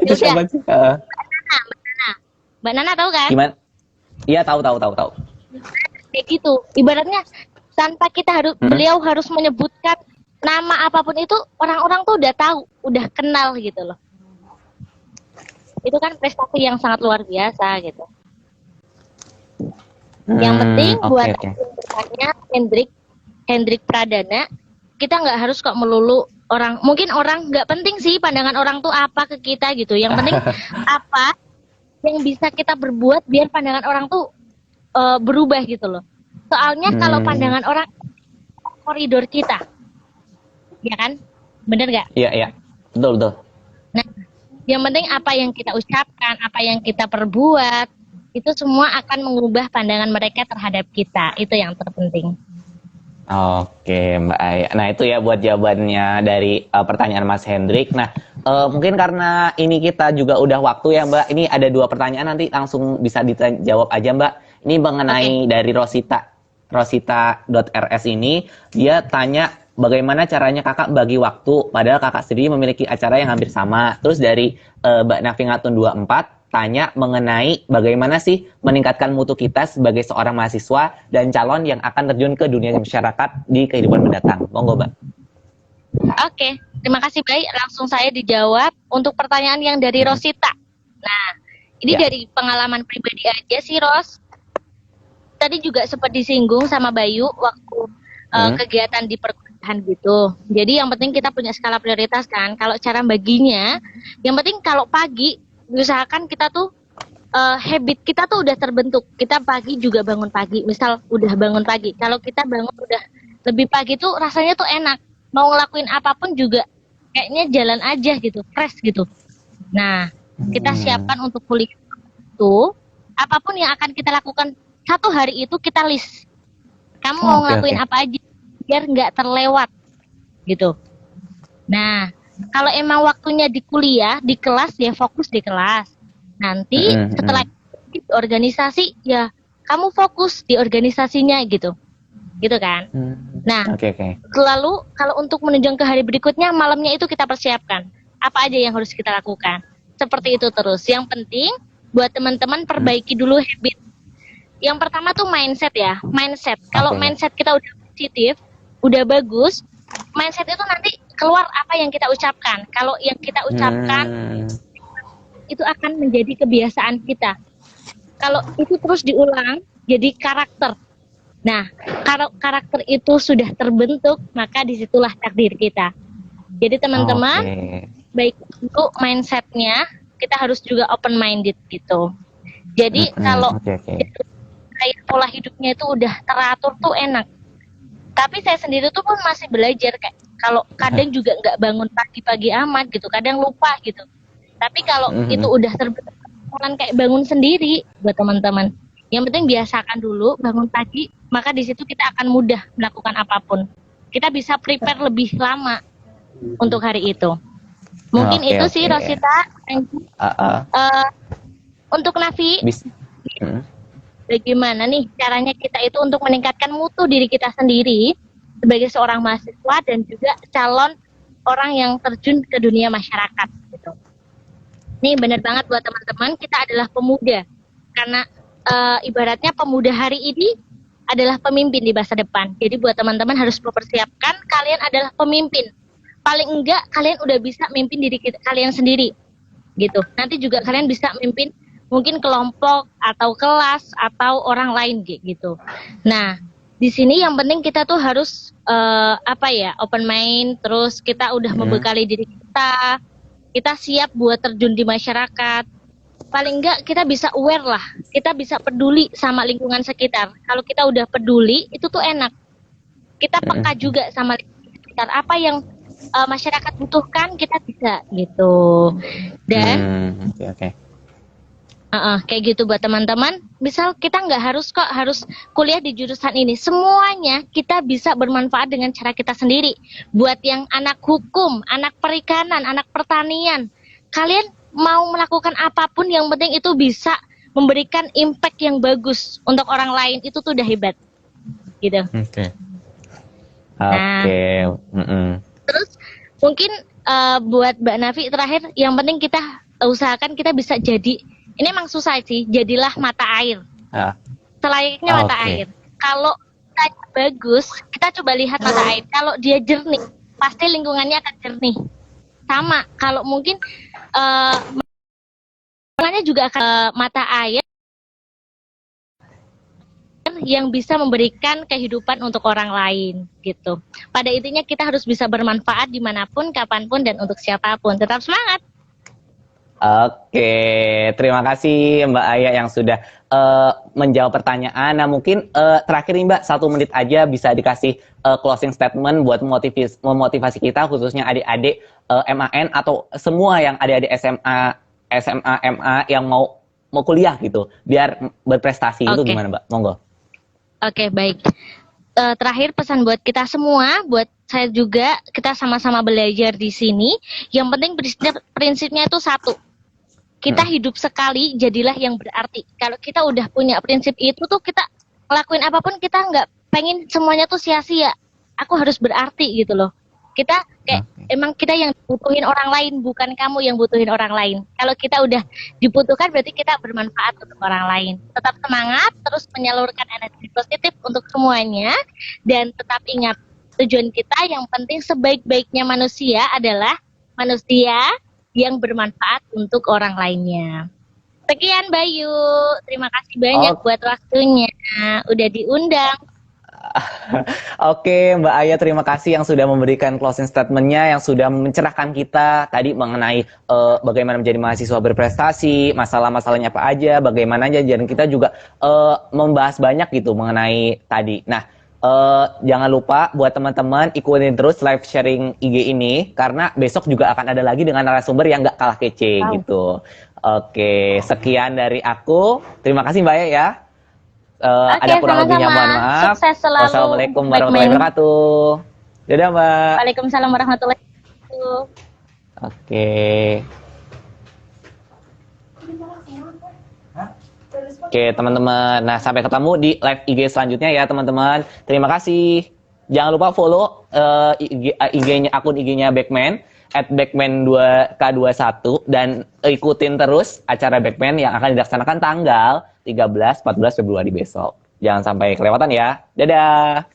Itu siapa sih? Mbak Nana tahu kan? Gimana? Iya tahu. Kayak gitu. Ibaratnya tanpa kita beliau harus menyebutkan nama apapun itu, orang-orang tuh udah tahu, udah kenal gitu loh. Itu kan prestasi yang sangat luar biasa gitu. Yang penting buat bertanya Hendrik Pradana, kita nggak harus kok melulu orang. Mungkin orang nggak penting sih pandangan orang tuh apa ke kita gitu. Yang penting apa yang bisa kita berbuat biar pandangan orang tuh berubah gitu loh. Soalnya kalau pandangan orang koridor kita, ya kan? Bener nggak? Iya. Betul. Nah, yang penting apa yang kita ucapkan, apa yang kita perbuat, itu semua akan mengubah pandangan mereka terhadap kita. Itu yang terpenting. Oke, Mbak Aya. Nah, itu ya buat jawabannya dari pertanyaan Mas Hendrik. Nah, mungkin karena ini kita juga udah waktu ya, Mbak. Ini ada 2 pertanyaan, nanti langsung bisa dijawab aja, Mbak. Ini mengenai dari Rosita.rs ini, dia tanya bagaimana caranya kakak bagi waktu, padahal kakak sendiri memiliki acara yang hampir sama. Terus dari Mbak Nafingatun 24 tanya mengenai bagaimana sih meningkatkan mutu kita sebagai seorang mahasiswa dan calon yang akan terjun ke dunia masyarakat di kehidupan mendatang. Monggo, Mbak. Oke, terima kasih Bay. Langsung saya dijawab untuk pertanyaan yang dari Rosita. Nah, ini dari pengalaman pribadi aja sih, Ros. Tadi juga sempat disinggung sama Bayu waktu kegiatan di perkuliahan gitu. Jadi yang penting kita punya skala prioritas kan. Kalau cara baginya, yang penting kalau pagi usahakan kita tuh habit kita tuh udah terbentuk. Kita pagi juga bangun pagi. Misal udah bangun pagi. Kalau kita bangun udah lebih pagi tuh rasanya tuh enak. Mau ngelakuin apapun juga kayaknya jalan aja gitu, fresh gitu. Nah, kita siapkan untuk kuliah itu apapun yang akan kita lakukan. Satu hari itu kita list. Kamu mau ngelakuin apa aja biar nggak terlewat gitu. Nah, kalau emang waktunya di kuliah, di kelas ya fokus di kelas. Nanti setelah di organisasi ya kamu fokus di organisasinya gitu kan. Nah, Oke. lalu kalau untuk menunjang ke hari berikutnya, malamnya itu kita persiapkan apa aja yang harus kita lakukan. Seperti itu terus. Yang penting buat teman-teman perbaiki dulu habit. Yang pertama tuh mindset ya, mindset. Kalau mindset kita udah positif, udah bagus, mindset itu nanti keluar apa yang kita ucapkan. Kalau yang kita ucapkan itu akan menjadi kebiasaan kita. Kalau itu terus diulang, jadi karakter. Nah, kalau karakter itu sudah terbentuk, maka disitulah takdir kita. Jadi teman-teman, baik untuk mindsetnya, kita harus juga open minded gitu. Jadi kalau kayak pola hidupnya itu udah teratur tuh enak. Tapi saya sendiri tuh pun masih belajar kayak kalau kadang juga nggak bangun pagi-pagi amat gitu, kadang lupa gitu. Tapi kalau itu udah terbentuk kayak bangun sendiri buat teman-teman. Yang penting biasakan dulu bangun pagi, maka di situ kita akan mudah melakukan apapun. Kita bisa prepare lebih lama untuk hari itu. Mungkin itu sih Rosita. Untuk Nafi, bagaimana nih caranya kita itu untuk meningkatkan mutu diri kita sendiri sebagai seorang mahasiswa dan juga calon orang yang terjun ke dunia masyarakat gitu. Nih benar banget buat teman-teman, kita adalah pemuda. Karena ibaratnya pemuda hari ini adalah pemimpin di masa depan. Jadi buat teman-teman harus mempersiapkan kalian adalah pemimpin. Paling enggak kalian udah bisa mimpin diri kalian sendiri. Gitu. Nanti juga kalian bisa mimpin mungkin kelompok atau kelas atau orang lain gitu. Nah, di sini yang penting kita tuh harus open mind, terus kita udah membekali diri kita. Kita siap buat terjun di masyarakat. Paling enggak kita bisa aware lah, kita bisa peduli sama lingkungan sekitar. Kalau kita udah peduli, itu tuh enak. Kita peka juga sama lingkungan sekitar. Apa yang masyarakat butuhkan, kita bisa gitu. Dan kayak gitu buat teman-teman. Misal kita nggak harus kuliah di jurusan ini. Semuanya kita bisa bermanfaat dengan cara kita sendiri. Buat yang anak hukum, anak perikanan, anak pertanian, kalian mau melakukan apapun yang penting itu bisa memberikan impact yang bagus untuk orang lain, itu tuh udah hebat gitu. Terus mungkin buat Mbak Nafi terakhir, yang penting kita usahakan kita bisa jadi, ini emang susah sih, jadilah mata air selayaknya mata air. Kalau kita bagus, kita coba lihat mata air, kalau dia jernih pasti lingkungannya akan jernih. Sama kalau mungkin juga akan mata air yang bisa memberikan kehidupan untuk orang lain gitu. Pada intinya kita harus bisa bermanfaat dimanapun, kapanpun, dan untuk siapapun. Tetap semangat. Oke, terima kasih Mbak Aya yang sudah menjawab pertanyaan. Nah mungkin terakhir nih Mbak, 1 menit aja bisa dikasih closing statement buat memotivasi kita, khususnya adik-adik MAN atau semua yang adik-adik SMA, MA yang mau kuliah gitu, biar berprestasi. Itu gimana Mbak? Monggo. Oke, baik. Terakhir pesan buat kita semua, buat saya juga, kita sama-sama belajar di sini. Yang penting prinsipnya itu satu. Kita hidup sekali, jadilah yang berarti. Kalau kita udah punya prinsip itu tuh, kita ngelakuin apapun, kita nggak pengen semuanya tuh sia-sia. Aku harus berarti gitu loh. Kita kayak emang kita yang butuhin orang lain, bukan kamu yang butuhin orang lain. Kalau kita udah dibutuhkan, berarti kita bermanfaat untuk orang lain. Tetap semangat, terus menyalurkan energi positif untuk semuanya, dan tetap ingat tujuan kita yang penting sebaik-baiknya manusia adalah manusia yang bermanfaat untuk orang lainnya. Sekian Bayu, terima kasih banyak buat waktunya, udah diundang. Oke Mbak Aya, terima kasih yang sudah memberikan closing statement-nya, yang sudah mencerahkan kita tadi mengenai bagaimana menjadi mahasiswa berprestasi, masalah-masalahnya apa aja, bagaimana aja, dan kita juga membahas banyak gitu mengenai tadi. Nah, jangan lupa buat teman-teman ikutin terus live sharing IG ini, karena besok juga akan ada lagi dengan narasumber yang gak kalah kece gitu. Oke, sekian dari aku. Terima kasih Mbak Aya ya. Ada kurang lebihnya mohon maaf. Sukses selalu. Wassalamualaikum warahmatullahi wabarakatuh. Dadah Mbak. Waalaikumsalam warahmatullahi wabarakatuh. Oke. Oke, teman-teman. Nah, sampai ketemu di live IG selanjutnya ya, teman-teman. Terima kasih. Jangan lupa follow IG-nya, akun IG-nya Backman @backman2k21 dan ikutin terus acara Backman yang akan dilaksanakan tanggal 13-14 Februari besok. Jangan sampai kelewatan ya. Dadah.